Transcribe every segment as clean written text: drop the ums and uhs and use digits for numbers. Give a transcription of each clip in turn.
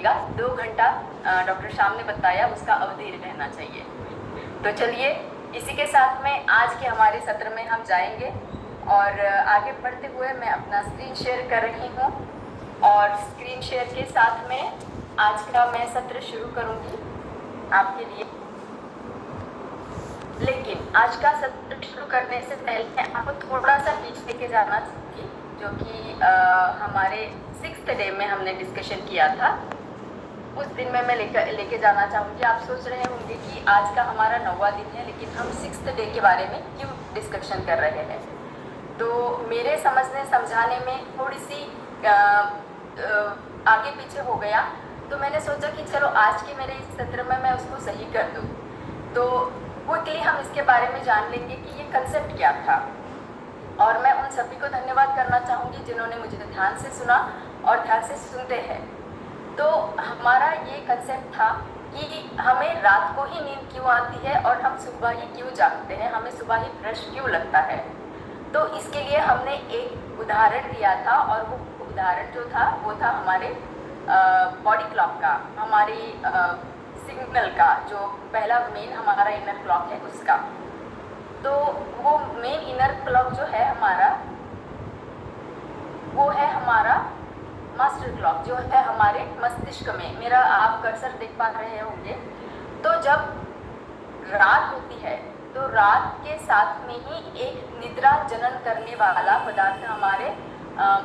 लगेगा, 2 घंटा डॉक्टर श्याम ने बताया उसका अवधि रहना चाहिए। तो चलिए इसी के साथ में आज के हमारे सत्र में हम जाएंगे और आगे बढ़ते हुए मैं अपना स्क्रीन शेयर कर रही हूँ और स्क्रीन शेयर के साथ में आज का मैं सत्र शुरू करूँगी आपके लिए। लेकिन आज का सत्र शुरू करने से पहले आपको थोड़ा सा पीछे लेके जाना चाहिए, जो कि हमारे 6th डे में हमने डिस्कशन किया था। उस दिन में मैं लेके जाना चाहूँगी। आप सोच रहे होंगे कि आज का हमारा 9वां दिन है, लेकिन हम 6th डे के बारे में क्यों डिस्कशन कर रहे हैं। तो मेरे समझने समझाने में थोड़ी सी आगे पीछे हो गया, तो मैंने सोचा कि चलो आज के मेरे इस सत्र में मैं उसको सही कर दूँ। तो क्विकली हम इसके बारे में जान लेंगे कि ये कंसेप्ट क्या था, और मैं उन सभी को धन्यवाद करना चाहूँगी जिन्होंने मुझे ध्यान से सुना और ध्यान से सुनते हैं। तो हमारा ये कंसेप्ट था कि हमें रात को ही नींद क्यों आती है और हम सुबह ही क्यों जागते हैं, हमें सुबह ही फ्रेश क्यों लगता है। तो इसके लिए हमने एक उदाहरण दिया था, और वो उदाहरण जो था वो था हमारे बॉडी क्लॉक का, हमारी सिग्नल का, जो पहला मेन हमारा इनर क्लॉक है उसका। तो वो मेन इनर क्लॉक जो है हमारा, वो है हमारा मास्टर क्लॉक, जो है हमारे मस्तिष्क में। मेरा आप कर्सर देख पा रहे होंगे। तो जब रात होती है तो रात के साथ में ही एक निद्रा जनन करने वाला पदार्थ हमारे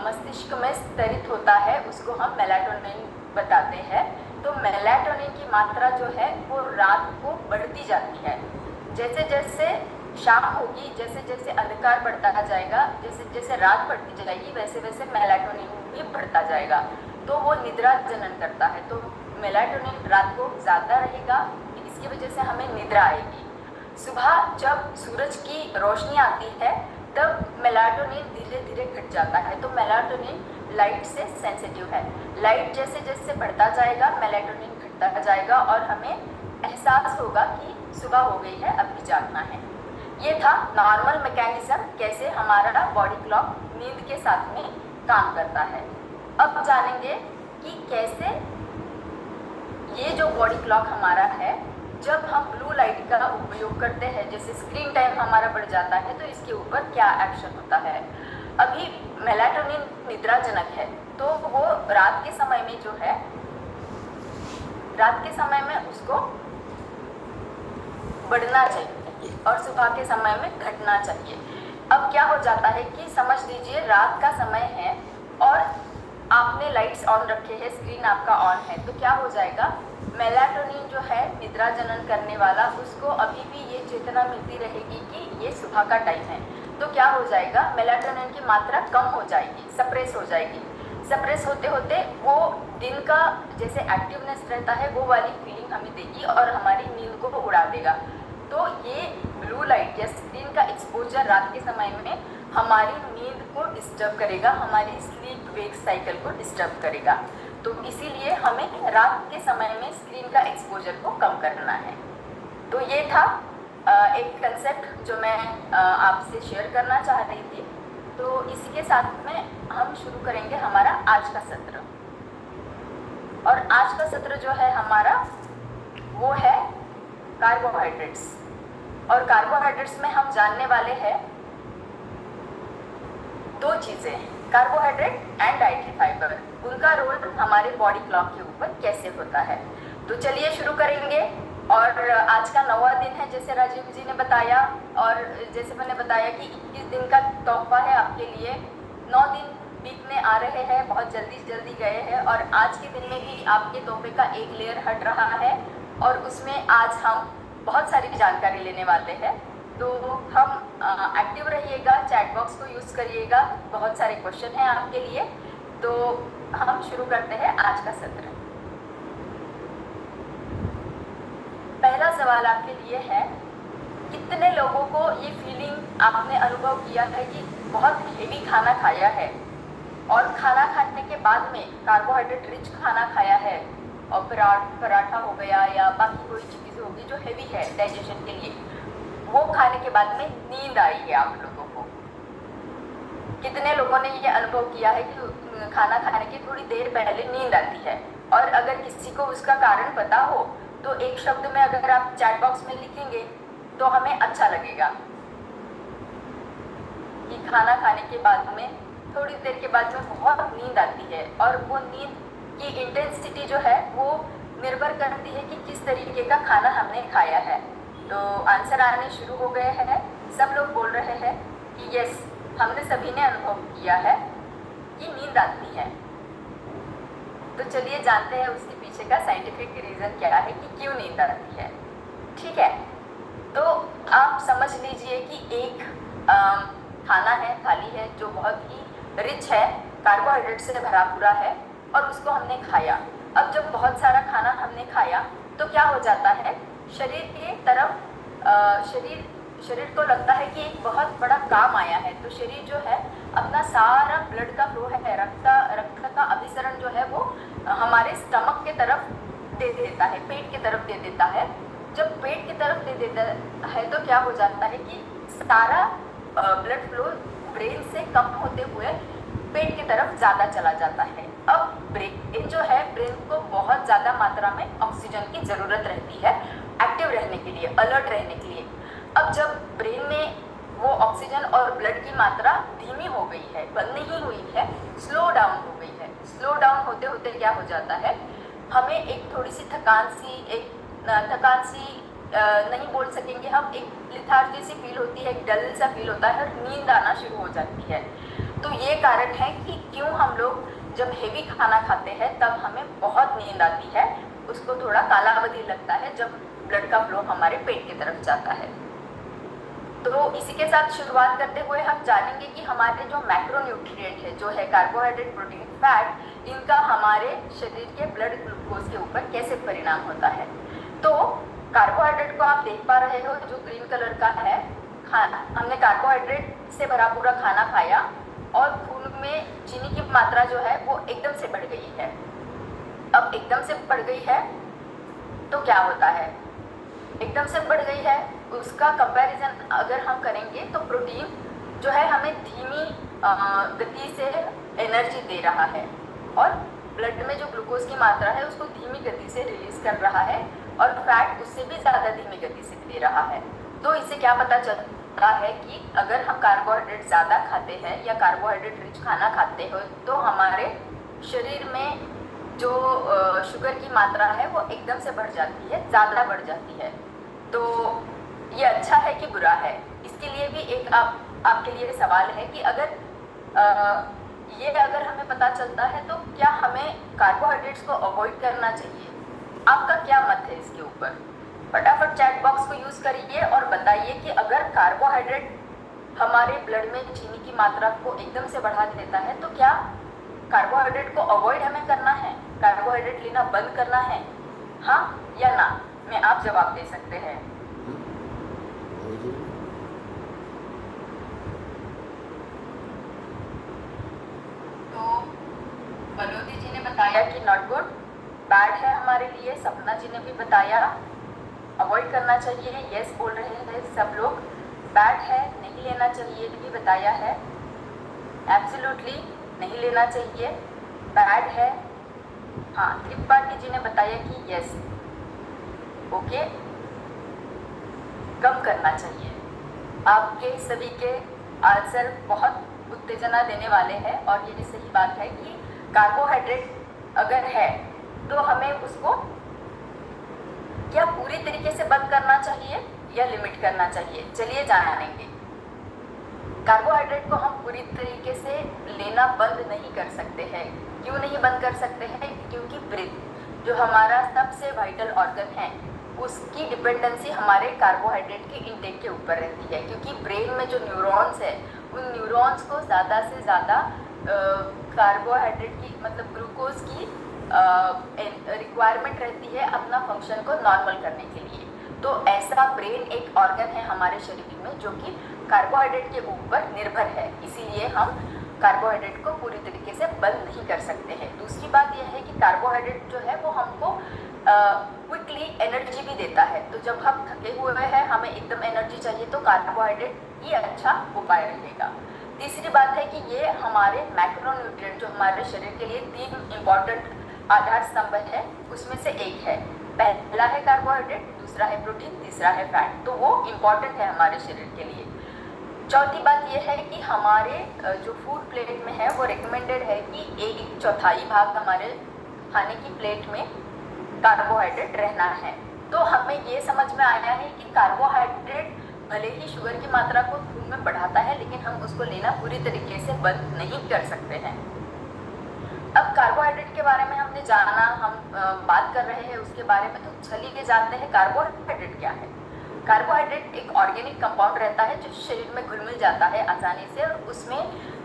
मस्तिष्क में स्तरित होता है, उसको हम मेलाटोनिन बताते हैं। तो मेलाटोनिन की मात्रा जो है वो रात को बढ़ती जाती है। जैसे जैसे शाम होगी, जैसे जैसे अंधकार बढ़ता जाएगा, जैसे जैसे रात बढ़ती जाएगी, वैसे वैसे मेलाटोनिन भी बढ़ता जाएगा। तो वो निद्रा जनन करता है। तो मेलाटोनिन रात को ज़्यादा रहेगा, इसकी वजह से हमें निद्रा आएगी। सुबह जब सूरज की रोशनी आती है तब मेलाटोनिन धीरे धीरे घट जाता है। तो मेलाटोनिन लाइट से सेंसिटिव है। लाइट जैसे जैसे बढ़ता जाएगा मेलाटोनिन घटता जाएगा और हमें एहसास होगा कि सुबह हो गई है, अब भी जागना है। ये था नॉर्मल मैकेनिज्म, कैसे हमारा बॉडी क्लॉक नींद के साथ में काम करता है। अब जानेंगे कि कैसे ये जो बॉडी क्लॉक हमारा है, जब हम ब्लू लाइट का उपयोग करते हैं, जैसे स्क्रीन टाइम हमारा बढ़ जाता है, तो इसके ऊपर क्या एक्शन होता है। अभी मेलाटोनिन निद्राजनक है, तो वो रात के समय में जो है, रात के समय में उसको बढ़ना चाहिए और सुबह के समय में घटना चाहिए। अब क्या हो जाता है कि समझ लीजिए रात का समय है और आपने लाइट्स ऑन रखे हैं, स्क्रीन आपका ऑन है, तो क्या हो जाएगा, मेलाटोनिन जो है निद्रा जनन करने वाला, उसको अभी भी ये चेतना मिलती रहेगी कि ये सुबह का टाइम है। तो क्या हो जाएगा, मेलाटोनिन की मात्रा कम हो जाएगी, सप्रेस हो जाएगी। सप्रेस होते होते वो दिन का जैसे एक्टिवनेस रहता है वो वाली फीलिंग हमें देगी और हमारी नींद को उड़ा देगा। तो ये ब्लू लाइट या स्क्रीन का एक्सपोजर रात के समय में हमारी नींद को डिस्टर्ब करेगा, हमारी स्लीप वेक साइकिल को डिस्टर्ब करेगा। तो इसीलिए हमें रात के समय में स्क्रीन का एक्सपोजर को कम करना है। तो ये था एक कंसेप्ट जो मैं आपसे शेयर करना चाह रही थी। तो इसी के साथ में हम शुरू करेंगे हमारा आज का सत्र। और आज का सत्र जो है हमारा वो है कार्बोहाइड्रेट्स। और कार्बोहाइड्रेट्स में हम जानने वाले हैं 2 चीज़ें, कार्बोहाइड्रेट एंड डाइटरी फाइबर। उनका रोल हमारे बॉडी क्लॉक के ऊपर कैसे होता है। तो चलिए शुरू करेंगे। और आज का 9वां दिन है, जैसे राजीव जी ने बताया, और जैसे मैंने बताया कि 21 दिन का तोहफा है आपके लिए। 9 दिन बीतने आ रहे हैं, बहुत जल्दी जल्दी गए हैं, और आज के दिन में भी आपके तोहफे का एक लेयर हट रहा है और उसमें आज हम बहुत सारी जानकारी लेने वाले हैं। तो हम एक्टिव रहिएगा, चैट बॉक्स को यूज़ करिएगा, बहुत सारे क्वेश्चन हैं आपके लिए। तो हम शुरू करते हैं आज का सत्र। पहला सवाल आपके लिए है, कितने लोगों को ये फीलिंग आपने अनुभव किया है कि बहुत हेवी खाना खाया है और खाना खाने के बाद में कार्बोहाइड्रेट रिच खाना खाया है और पराठा हो गया या बाकी कोई चीज़ होगी जो हेवी है डाइजेशन के लिए, वो खाने के बाद में नींद आई है आप लोगों को। कितने लोगों ने ये अनुभव किया है कि खाना खाने की थोड़ी देर पहले नींद आती है, और अगर किसी को उसका कारण पता हो तो एक शब्द में अगर आप चैट बॉक्स में लिखेंगे तो हमें अच्छा लगेगा। कि खाना खाने के बाद में थोड़ी देर के बाद में बहुत नींद आती है और वो नींद की इंटेंसिटी जो है वो निर्भर करती है कि किस तरीके का खाना हमने खाया है। तो आंसर आने शुरू हो गए हैं, सब लोग बोल रहे हैं कि यस, हमने सभी ने अनुभव किया है कि नींद आती है। तो चलिए जानते हैं उसके पीछे का साइंटिफिक रीजन क्या है कि क्यों नींद आती है। ठीक है, तो आप समझ लीजिए कि एक खाना है, थाली है जो बहुत ही रिच है, कार्बोहाइड्रेट से भरा पूरा है और उसको हमने खाया। अब जब बहुत सारा खाना हमने खाया तो क्या हो जाता है, शरीर के तरफ शरीर को लगता है कि एक बहुत बड़ा काम आया है। तो शरीर जो है अपना सारा ब्लड का फ्लो है, रक्त का अभिसरण जो है वो हमारे स्टमक के तरफ दे देता है, पेट की तरफ दे देता है। जब पेट की तरफ दे देता है तो क्या हो जाता है कि सारा ब्लड फ्लो ब्रेन से कम होते हुए पेट की तरफ ज़्यादा चला जाता है। अब ब्रेन जो है, ब्रेन को बहुत ज़्यादा मात्रा में ऑक्सीजन की ज़रूरत रहती है एक्टिव रहने के लिए, अलर्ट रहने के लिए। अब जब ब्रेन में वो ऑक्सीजन और ब्लड की मात्रा धीमी हो गई है, बंद नहीं हुई है, स्लो डाउन हो गई है। स्लो डाउन होते होते क्या हो जाता है, हमें एक थोड़ी सी थकान सी नहीं बोल सकेंगे हम, एक लिथार्जी सी फील होती है, एक डल सा फील होता है और नींद आना शुरू हो जाती है। तो ये कारण है कि क्यों हम लोग जब हेवी खाना खाते हैं तब हमें बहुत नींद आती है, उसको थोड़ा कालावधि लगता है जब ब्लड का फ्लो हमारे पेट की तरफ जाता है। तो इसी के साथ शुरुआत करते हुए हम जानेंगे कि हमारे जो मैक्रोन्यूट्रिएंट है, जो है कार्बोहाइड्रेट, प्रोटीन, फैट, इनका हमारे शरीर के ब्लड ग्लूकोज के ऊपर कैसे परिणाम होता है। तो कार्बोहाइड्रेट को आप देख पा रहे हो जो ग्रीन कलर का है खाना, हमने कार्बोहाइड्रेट से भरा पूरा खाना खाया और खून में चीनी की मात्रा जो है वो एकदम से बढ़ गई है। अब एकदम से बढ़ गई है तो क्या होता है, एकदम से बढ़ गई है, उसका कंपैरिजन अगर हम करेंगे तो प्रोटीन जो है हमें धीमी गति से एनर्जी दे रहा है और ब्लड में जो ग्लूकोज की मात्रा है उसको धीमी गति से रिलीज कर रहा है और फैट उससे भी ज़्यादा धीमी गति से दे रहा है। तो इससे क्या पता चलता है कि अगर हम कार्बोहाइड्रेट ज़्यादा खाते हैं या कार्बोहाइड्रेट रिच खाना खाते हो तो हमारे शरीर में जो शुगर की मात्रा है वो एकदम से बढ़ जाती है, ज़्यादा बढ़ जाती है। तो ये अच्छा है कि बुरा है, इसके लिए भी एक आपके लिए सवाल है कि अगर हमें पता चलता है तो क्या हमें कार्बोहाइड्रेट्स को अवॉइड करना चाहिए। आपका क्या मत है इसके ऊपर? फटाफट चैट बॉक्स को यूज़ करिए और बताइए कि अगर कार्बोहाइड्रेट हमारे ब्लड में चीनी की मात्रा को एकदम से बढ़ा देता है तो क्या कार्बोहाइड्रेट को अवॉइड हमें करना है, कार्बोहाइड्रेट लेना बंद करना है, हाँ या ना? में आप जवाब दे सकते हैं। तो बलोदी जी ने बताया कि नॉट गुड, बैड है हमारे लिए। सपना जी ने भी बताया अवॉइड करना चाहिए, यस बोल रहे हैं सब लोग। बैड है, नहीं लेना चाहिए भी बताया है, एब्सोल्युटली नहीं लेना चाहिए। बैड है, हाँ त्रिपाठी जी ने बताया कि यस, ओके, कम करना चाहिए। आपके सभी के आंसर बहुत उत्तेजना देने वाले हैं और ये सही बात है कि कार्बोहाइड्रेट अगर है तो हमें उसको क्या पूरी तरीके से बंद करना चाहिए या लिमिट करना चाहिए। चलिए जानेंगे। कार्बोहाइड्रेट को हम पूरी तरीके से लेना बंद नहीं कर सकते हैं। क्यों नहीं बंद कर सकते हैं? क्योंकि ब्रेन जो हमारा सबसे वाइटल ऑर्गन है उसकी डिपेंडेंसी हमारे कार्बोहाइड्रेट के इंटेक के ऊपर रहती है। क्योंकि ब्रेन में जो न्यूरॉन्स है उन न्यूरॉन्स को ज़्यादा से ज़्यादा कार्बोहाइड्रेट की मतलब ग्लूकोज की रिक्वायरमेंट रहती है अपना फंक्शन को नॉर्मल करने के लिए। तो ऐसा ब्रेन एक ऑर्गन है हमारे शरीर में जो कि कार्बोहाइड्रेट के ऊपर निर्भर है, इसीलिए हम कार्बोहाइड्रेट को पूरी तरीके से बंद नहीं कर सकते हैं। दूसरी बात यह है कि कार्बोहाइड्रेट जो है वो हमको क्विकली एनर्जी भी देता है। तो जब हम थके हुए हैं, हमें एकदम एनर्जी चाहिए तो कार्बोहाइड्रेट ही अच्छा उपाय रहेगा। तीसरी बात है कि ये हमारे मैक्रोन्यूट्रिएंट जो हमारे शरीर के लिए 3 इम्पॉर्टेंट आधार स्तंभ है उसमें से एक है। पहला है कार्बोहाइड्रेट, दूसरा है प्रोटीन, तीसरा है फैट। तो वो इम्पॉर्टेंट है हमारे शरीर के लिए। चौथी बात यह है कि हमारे जो फूड प्लेट में है वो रिकमेंडेड है कि 1/4 भाग हमारे खाने की प्लेट में कार्बोहाइड्रेट रहना है। तो हमें ये समझ में आया है कि कार्बोहाइड्रेट भले ही शुगर की मात्रा को खून में बढ़ाता है, लेकिन हम उसको लेना पूरी तरीके से बंद नहीं कर सकते हैं। अब कार्बोहाइड्रेट के बारे में हमने जाना, हम बात कर रहे हैं उसके बारे में, तो चलिए जानते हैं कार्बोहाइड्रेट क्या है। कार्बोहाइड्रेट एक ऑर्गेनिक कंपाउंड रहता है जो शरीर में घुल मिल जाता है आसानी से, और उसमें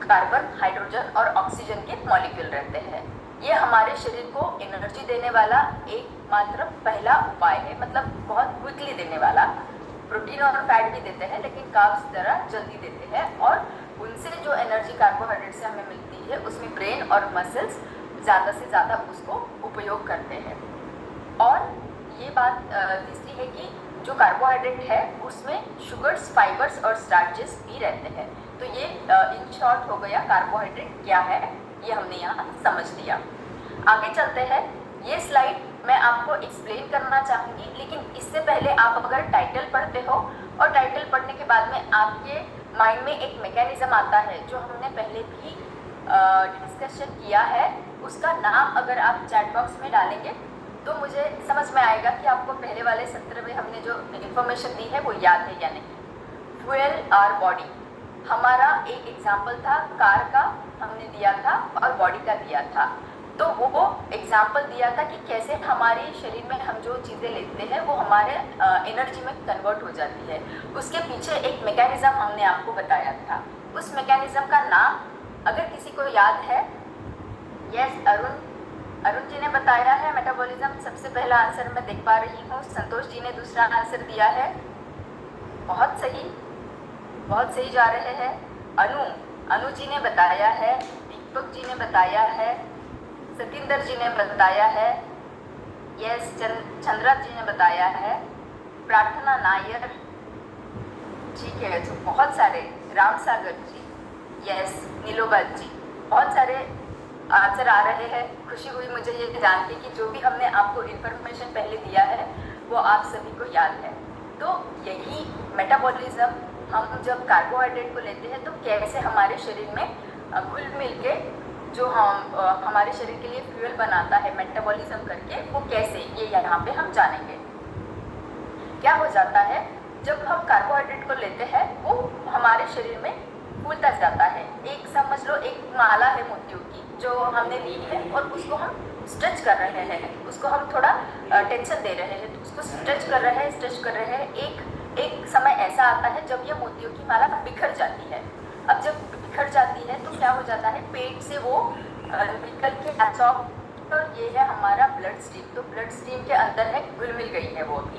कार्बन, हाइड्रोजन और ऑक्सीजन के मॉलिक्यूल रहते हैं। ये हमारे शरीर को एनर्जी देने वाला एकमात्र पहला उपाय है, मतलब बहुत क्विकली देने वाला। प्रोटीन और फैट भी देते हैं, लेकिन कार्ब्स ज़रा जल्दी देते हैं, और उनसे जो एनर्जी कार्बोहाइड्रेट से हमें मिलती है उसमें ब्रेन और मसल्स ज़्यादा से ज़्यादा उसको उपयोग करते हैं। और ये बात तीसरी है कि जो कार्बोहाइड्रेट है उसमें शुगर्स, फाइबर्स और स्टार्चेस भी रहते हैं। तो ये इन शॉर्ट हो गया कार्बोहाइड्रेट क्या है, ये हमने यहाँ समझ लिया। आगे चलते हैं। ये स्लाइड मैं आपको एक्सप्लेन करना चाहूँगी, लेकिन इससे पहले आप अगर टाइटल पढ़ते हो और टाइटल पढ़ने के बाद में आपके माइंड में एक मैकेनिज्म आता है जो हमने पहले भी डिस्कशन किया है, उसका नाम अगर आप चैट बॉक्स में डालेंगे तो मुझे समझ में आएगा कि आपको पहले वाले सत्र में हमने जो इन्फॉर्मेशन दी है वो याद है या नहीं। फ्यूल आवर बॉडी, हमारा एक एग्जाम्पल था कार का हमने दिया था और बॉडी का दिया था। तो वो एग्जाम्पल दिया था कि कैसे हमारे शरीर में हम जो चीज़ें लेते हैं वो हमारे एनर्जी में कन्वर्ट हो जाती है। उसके पीछे एक मैकेनिज्म हमने आपको बताया था। उस मैकेनिज्म का नाम अगर किसी को याद है, यस, अरुण जी ने बताया है मेटाबॉलिज्म। सबसे पहला आंसर मैं देख पा रही हूँ। संतोष जी ने दूसरा आंसर दिया है, बहुत सही, बहुत सही जा रहे हैं। अनु जी ने बताया है, दीपक जी ने बताया है, सतिंदर जी ने बताया है, यस, चंद्रा जी ने बताया है, प्रार्थना नायर, ठीक है, तो बहुत सारे, राम सागर जी, यस, नीलोबा जी, बहुत सारे आंसर आ रहे हैं। खुशी हुई मुझे ये जान के कि जो भी हमने आपको इन्फॉर्मेशन पहले दिया है वो आप सभी को याद है। तो यही मेटाबॉलिज्म, हम जब कार्बोहाइड्रेट को लेते हैं तो कैसे हमारे शरीर में घुल मिल के जो हमारे शरीर के लिए फ्यूल बनाता है मेटाबॉलिज्म करके, वो कैसे, ये यहाँ पे हम जानेंगे। क्या हो जाता है जब हम कार्बोहाइड्रेट को लेते हैं वो हमारे शरीर में फूलता जाता है। एक समझ लो एक माला है मोतियों की जो हमने ली है और उसको हम स्ट्रेच कर रहे हैं, उसको हम थोड़ा टेंशन दे रहे हैं, तो उसको स्ट्रेच कर रहे हैं। एक समय ऐसा आता है जब ये मोतियों की माला बिखर जाती है। अब जब बिखर जाती है तो क्या हो जाता है, पेट से वो निकल के एब्सॉर्ब, और ये है हमारा ब्लड स्ट्रीम। तो ब्लड स्ट्रीम के अंदर है, घुल मिल गई है, वो भी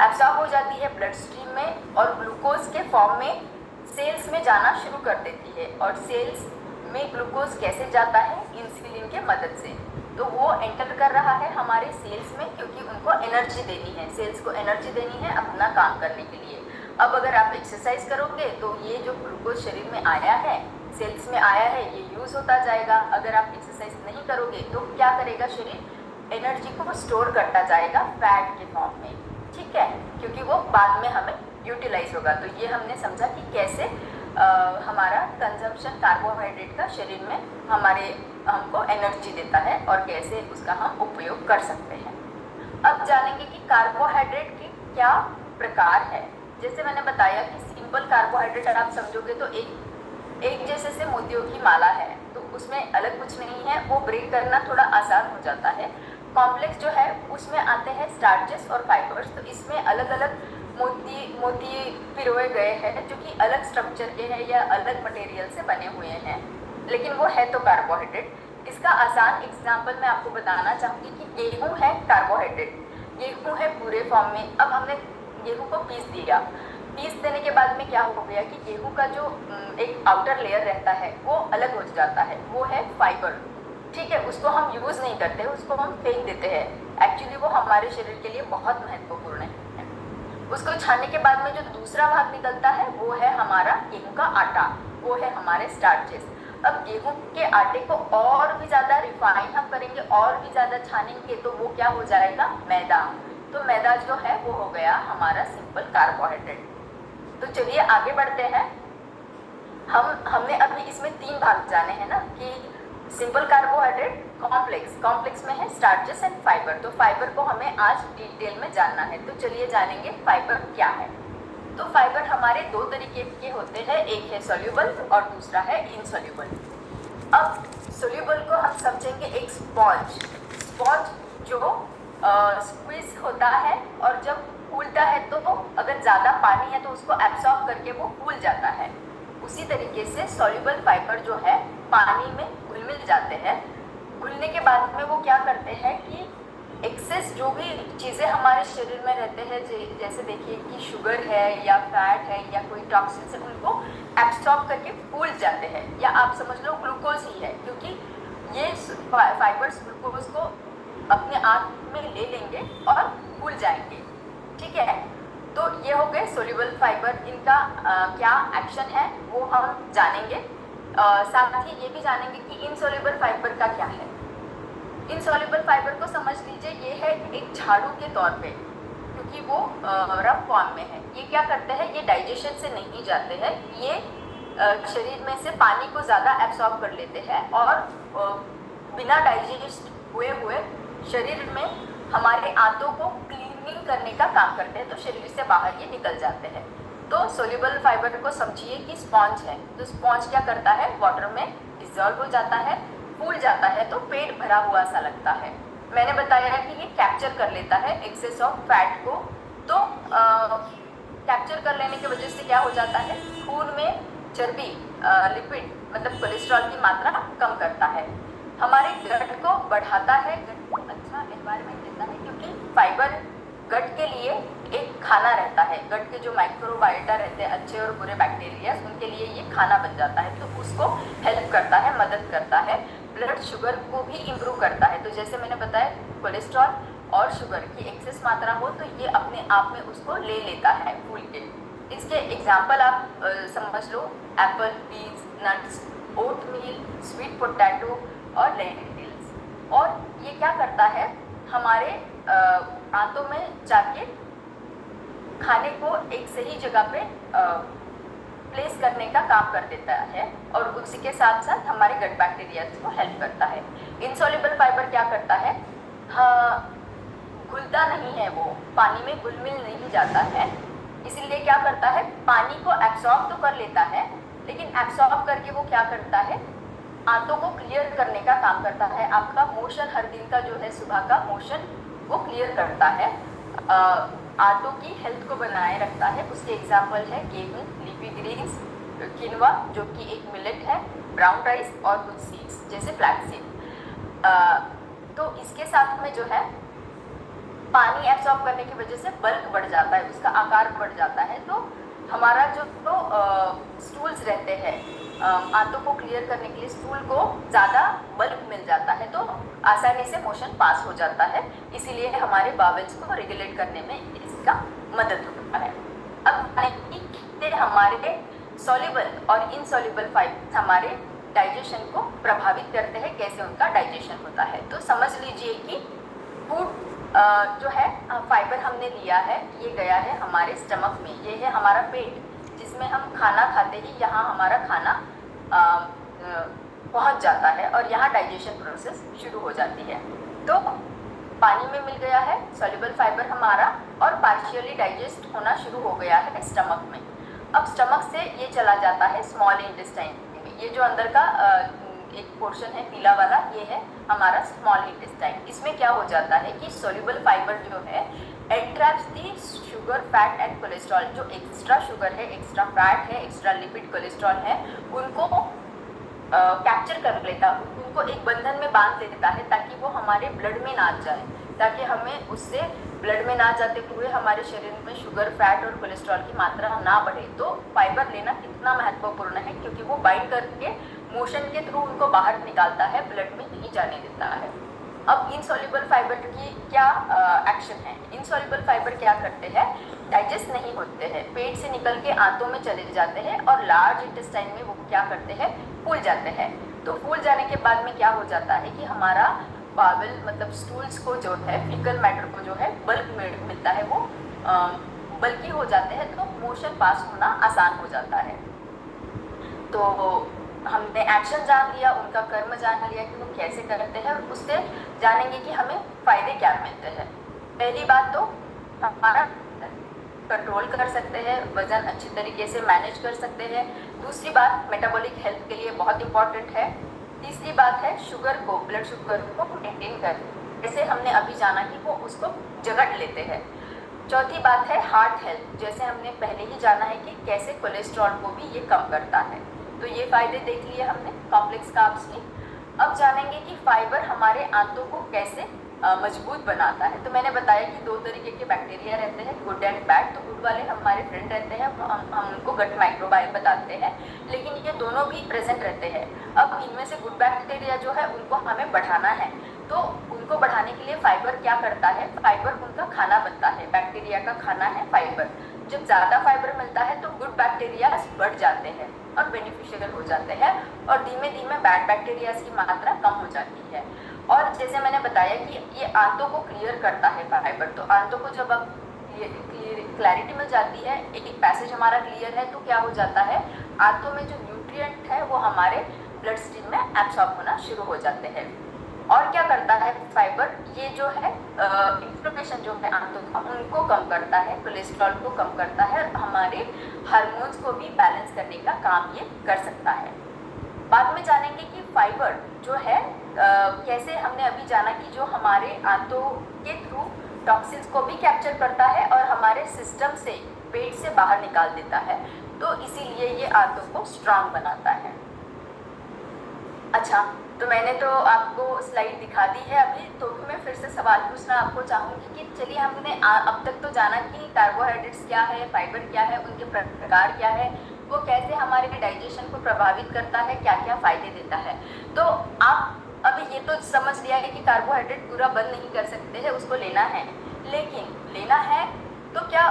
एब्सॉर्ब हो जाती है ब्लड स्ट्रीम में और ग्लूकोज के फॉर्म में सेल्स में जाना शुरू कर देती है। और सेल्स में ग्लूकोज कैसे जाता है, इंसुलिन के मदद से। तो वो एंटर कर रहा है हमारे सेल्स में, क्योंकि उनको एनर्जी देनी है, सेल्स को एनर्जी देनी है अपना काम करने के लिए। अब अगर आप एक्सरसाइज करोगे तो ये जो ग्लूकोज शरीर में आया है, सेल्स में आया है, ये यूज़ होता जाएगा। अगर आप एक्सरसाइज नहीं करोगे तो क्या करेगा शरीर, एनर्जी को स्टोर करता जाएगा फैट के फॉर्म में, ठीक है, क्योंकि वो बाद में हमें यूटिलाइज होगा। तो ये हमने समझा कि कैसे हमारा कंजम्पशन कार्बोहाइड्रेट का शरीर में हमको एनर्जी देता है और कैसे उसका हम उपयोग कर सकते हैं। अब जानेंगे कि कार्बोहाइड्रेट के क्या प्रकार है। जैसे मैंने बताया कि सिंपल कार्बोहाइड्रेट अगर आप समझोगे तो एक जैसे से मोतियों की माला है, तो उसमें अलग कुछ नहीं है, वो ब्रेक करना थोड़ा आसान हो जाता है। कॉम्प्लेक्स जो है उसमें आते हैं स्टार्चेस और फाइबर्स। तो इसमें अलग अलग मोती पिरोए गए हैं जो कि अलग स्ट्रक्चर के हैं या अलग मटेरियल से बने हुए हैं, लेकिन वो है तो कार्बोहाइड्रेट। इसका आसान एग्जाम्पल मैं आपको बताना चाहूँगी कि गेहूँ है कार्बोहाइड्रेट, गेहूँ है पूरे फॉर्म में। अब हमने गेहूँ को पीस दिया, पीस देने के बाद में क्या हो गया कि गेहूँ का जो एक आउटर लेयर रहता है वो अलग हो जाता है, वो है फाइबर, ठीक है। उसको हम यूज़ नहीं करते, उसको हम फेंक देते हैं। एक्चुअली वो हमारे शरीर के लिए बहुत महत्वपूर्ण है। उसको छानने के बाद में जो दूसरा भाग निकलता है वो है हमारा गेहूं का आटा, वो है हमारे स्टार्चेस। अब गेहूं के आटे को और भी ज्यादा रिफाइन हम करेंगे, और भी ज्यादा छानेंगे, तो वो क्या हो जाएगा, मैदा। तो मैदा जो है वो हो गया हमारा सिंपल कार्बोहाइड्रेट। तो चलिए आगे बढ़ते हैं। हमने अभी इसमें 3 भाग जाने हैं ना, कि सिंपल कार्बोहाइड्रेट, कॉम्प्लेक्स में है स्टार्चेस एंड फाइबर। तो फाइबर को हमें आज डिटेल में जानना है। तो चलिए जानेंगे फाइबर क्या है। तो फाइबर हमारे 2 तरीके के होते हैं, एक है सोल्यूबल और दूसरा है इनसोल्यूबल। अब सोल्यूबल को हम समझेंगे एक स्पॉन्ज जो स्क्वीज होता है, और जब फूलता है तो अगर ज़्यादा पानी है तो उसको एब्सॉर्ब करके वो फूल जाता है। उसी तरीके से सॉल्युबल फाइबर जो है पानी में घुल मिल जाते हैं। घुलने के बाद में वो क्या करते हैं कि एक्सेस जो भी चीज़ें हमारे शरीर में रहते हैं, जैसे देखिए कि शुगर है या फैट है या कोई टॉक्सिन्स है, उनको एब्सॉर्ब करके फूल जाते हैं, या आप समझ लो ग्लूकोज ही है, क्योंकि ये फाइबर्स ग्लूकोज को अपने आप में ले लेंगे और फूल जाएंगे। ठीक है, तो ये हो गए सोल्यूबल फाइबर। इनका क्या एक्शन है वो हम जानेंगे। साथ ही ये भी जानेंगे कि इनसोल्यूबल फाइबर का क्या है। इनसोल्यूबल फाइबर को समझ लीजिए ये है एक झाड़ू के तौर पे, क्योंकि वो रफ फॉर्म में है। ये क्या करते हैं, ये डाइजेशन से नहीं जाते हैं, ये शरीर में से पानी को ज़्यादा एब्सॉर्ब कर लेते हैं और बिना डाइजेस्ट हुए शरीर में हमारे आंतों को क्लीनिंग करने का काम करते हैं, तो शरीर से बाहर ये निकल जाते हैं। तो सोल्यूबल फाइबर को समझिए कि स्पॉन्ज है। तो स्पॉन्ज क्या करता है, वाटर में डिजॉल्व हो जाता है, फूल जाता है, तो पेट भरा हुआ सा लगता है। मैंने बताया कि ये कैप्चर कर लेता है एक्सेस ऑफ फैट को। तो कैप्चर कर लेने की वजह से क्या हो जाता है, खून में चर्बी, लिपिड मतलब कोलेस्ट्रॉल की मात्रा कम करता है, हमारे गट को बढ़ाता है, गट को अच्छा एनवायरनमेंट देता है, क्योंकि फाइबर गट के लिए एक खाना रहता है। गट के जो माइक्रोबायोटा रहते हैं, अच्छे और बुरे बैक्टीरिया, उनके लिए ये खाना बन जाता है, तो उसको हेल्प करता है, मदद करता है। ब्लड शुगर को भी इम्प्रूव करता है। तो जैसे मैंने बताया, कोलेस्ट्रॉल और शुगर की एक्सेस मात्रा हो तो ये अपने आप में उसको ले लेता है फूल के। इसके एग्जाम्पल आप समझ लो, apple, peas, nuts, oatmeal, sweet potato और लेंटिल्स। और ये क्या करता है, हमारे आंतों में जाके खाने को एक सही जगह पे प्लेस करने का काम कर देता है, और उसी के साथ साथ हमारे गट बैक्टीरिया को हेल्प करता है। इनसॉल्युबल फाइबर क्या करता है, हाँ, घुलता नहीं है, वो पानी में घुल मिल नहीं जाता है, इसीलिए क्या करता है, पानी को एब्सॉर्ब तो कर लेता है, लेकिन एब्सॉर्ब करके वो क्या करता है, आंतों को क्लियर करने का काम करता है। आपका मोशन हर दिन का जो है, सुबह का मोशन वो क्लियर करता है, आंतों की हेल्थ को बनाए रखता है। उसके एग्जाम्पल है गेहूँ, लीफी ग्रीन्स, किनवा जो कि एक मिलेट है, ब्राउन राइस और कुछ सीड्स जैसे फ्लैक्स सीड। तो इसके साथ में जो है पानी एब्सॉर्ब करने की वजह से बल्क बढ़ जाता है, उसका आकार बढ़ जाता है। तो हमारा जो स्टूल्स रहते हैं, आंतों को क्लियर करने के लिए स्टूल को ज़्यादा बल्क मिल जाता है, तो आसानी से मोशन पास हो जाता है, इसीलिए हमारे बावेल्स को रेगुलेट करने में इसका मदद होता है। अब हमारे सॉल्युबल और इनसॉल्युबल फाइबर हमारे डाइजेशन को प्रभावित करते हैं, कैसे उनका डाइजेशन होता है। तो समझ लीजिए कि फूड जो है फाइबर हमने लिया है, ये गया है हमारे स्टमक में, ये है हमारा पेट, जिसमें हम खाना खाते ही यहाँ हमारा खाना पहुँच जाता है और यहाँ डाइजेशन प्रोसेस शुरू हो जाती है। तो पानी में मिल गया है सॉल्युबल फाइबर हमारा, और पार्शियली डाइजेस्ट होना शुरू हो गया है स्टमक में। अब स्टमक से ये चला जाता है स्मॉल इंटेस्टाइन में। ये जो अंदर का एक पोर्शन है पीला वाला, ये है हमारा स्मॉल इंटेस्टाइन। इसमें क्या हो जाता है कि सॉल्युबल फाइबर जो है एंट्रैप्स दी शुगर, फैट एंड कोलेस्ट्रॉल। जो एक्स्ट्रा शुगर है, एक्स्ट्रा फैट है, एक्स्ट्रा लिपिड, कोलेस्ट्रॉल है, उनको कैप्चर कर लेता, उनको एक बंधन में बांध लेता है, ताकि वो हमारे ब्लड में ना जाए, ताकि हमें उससे ब्लड में ना जाते हुए हमारे शरीर में शुगर, फैट और कोलेस्ट्रॉल की मात्रा ना बढ़े। तो फाइबर लेना कितना महत्वपूर्ण है, क्योंकि वो बाइंड करके मोशन के थ्रू उनको बाहर निकालता है, ब्लड में नहीं जाने देता है। अब इनसॉल्युबल फाइबर की क्या एक्शन है। इनसॉल्युबल फाइबर क्या करते हैं, डाइजेस्ट नहीं होते हैं, पेट से निकल के आंतों में चले जाते हैं और लार्ज इंटेस्टाइन में वो क्या करते हैं, फूल जाते हैं। तो फूल जाने के बाद में क्या हो जाता है कि हमारा बावल मतलब स्टूल्स को जो है, फीकल मैटर को जो है बल्क मिलता है, वो बल्कि हो जाते हैं, तो मोशन पास होना आसान हो जाता है। तो हमने एक्शन जान लिया, उनका कर्म जान लिया कि वो कैसे करते हैं, और उससे जानेंगे कि हमें फायदे क्या मिलते हैं। पहली बात तो हमारा कंट्रोल कर सकते हैं, वजन अच्छी तरीके से मैनेज कर सकते हैं। दूसरी बात मेटाबॉलिक हेल्थ के लिए बहुत इंपॉर्टेंट है। तीसरी बात है शुगर को, ब्लड शुगर को मेंटेन कर, जैसे हमने अभी जाना कि वो उसको जगट लेते हैं। चौथी बात है हार्ट हेल्थ, जैसे हमने पहले ही जाना है कि कैसे कोलेस्ट्रॉल को भी ये कम करता है। तो ये फायदे देख लिए हमने कॉम्प्लेक्स कार्ब्स के। अब जानेंगे कि फाइबर हमारे आंतों को कैसे मजबूत बनाता है। तो मैंने बताया कि दो तरीके के बैक्टीरिया रहते हैं, गुड एंड बैड। तो गुड वाले हमारे फ्रेंड रहते हैं, हम उनको गट माइक्रोबाइल बताते हैं, लेकिन ये दोनों भी प्रेजेंट रहते हैं। अब इनमें से गुड बैक्टीरिया जो है उनको हमें बढ़ाना है, तो उनको बढ़ाने के लिए फाइबर क्या करता है, फाइबर उनका खाना बनता है, बैक्टीरिया का खाना है फाइबर। जब ज़्यादा फाइबर मिलता है तो गुड बैक्टीरिया बढ़ जाते हैं और बेनिफिशियल हो जाते हैं, और धीमे धीमे बैड बैक्टीरिया की मात्रा कम हो जाती है। और जैसे मैंने बताया कि ये आंतों को क्लियर करता है फाइबर, तो आंतों को जब अब क्लैरिटी मिल जाती है, एक पैसेज हमारा क्लियर है, तो क्या हो जाता है, आंतों में जो न्यूट्रिएंट है वो हमारे ब्लड स्ट्रीम में एब्सॉर्ब होना शुरू हो जाते हैं। और क्या करता है फाइबर, ये जो है इन्फ्लेमेशन जो है आंतों का, उनको कम करता है, कोलेस्ट्रॉल को कम करता है, और हमारे हार्मोन्स को भी बैलेंस करने का काम ये कर सकता है। बाद में जानेंगे कि फाइबर जो है कैसे, हमने अभी जाना कि जो हमारे आंतों के थ्रू टॉक्सिन्स को भी कैप्चर करता है और हमारे सिस्टम से, पेट से बाहर निकाल देता है, तो इसीलिए ये आंतों को स्ट्रांग बनाता है। अच्छा, तो मैंने तो आपको स्लाइड दिखा दी है अभी, तो भी मैं फिर से सवाल पूछना आपको चाहूँगी कि चलिए हमने अब तक तो जाना कि कार्बोहाइड्रेट्स क्या है, फाइबर क्या है, उनके प्रकार क्या है, वो कैसे हमारे डाइजेशन को प्रभावित करता है, क्या क्या फ़ायदे देता है। तो आप अभी ये तो समझ लिया है कि कार्बोहाइड्रेट पूरा बंद नहीं कर सकते हैं, उसको लेना है, लेकिन लेना है तो क्या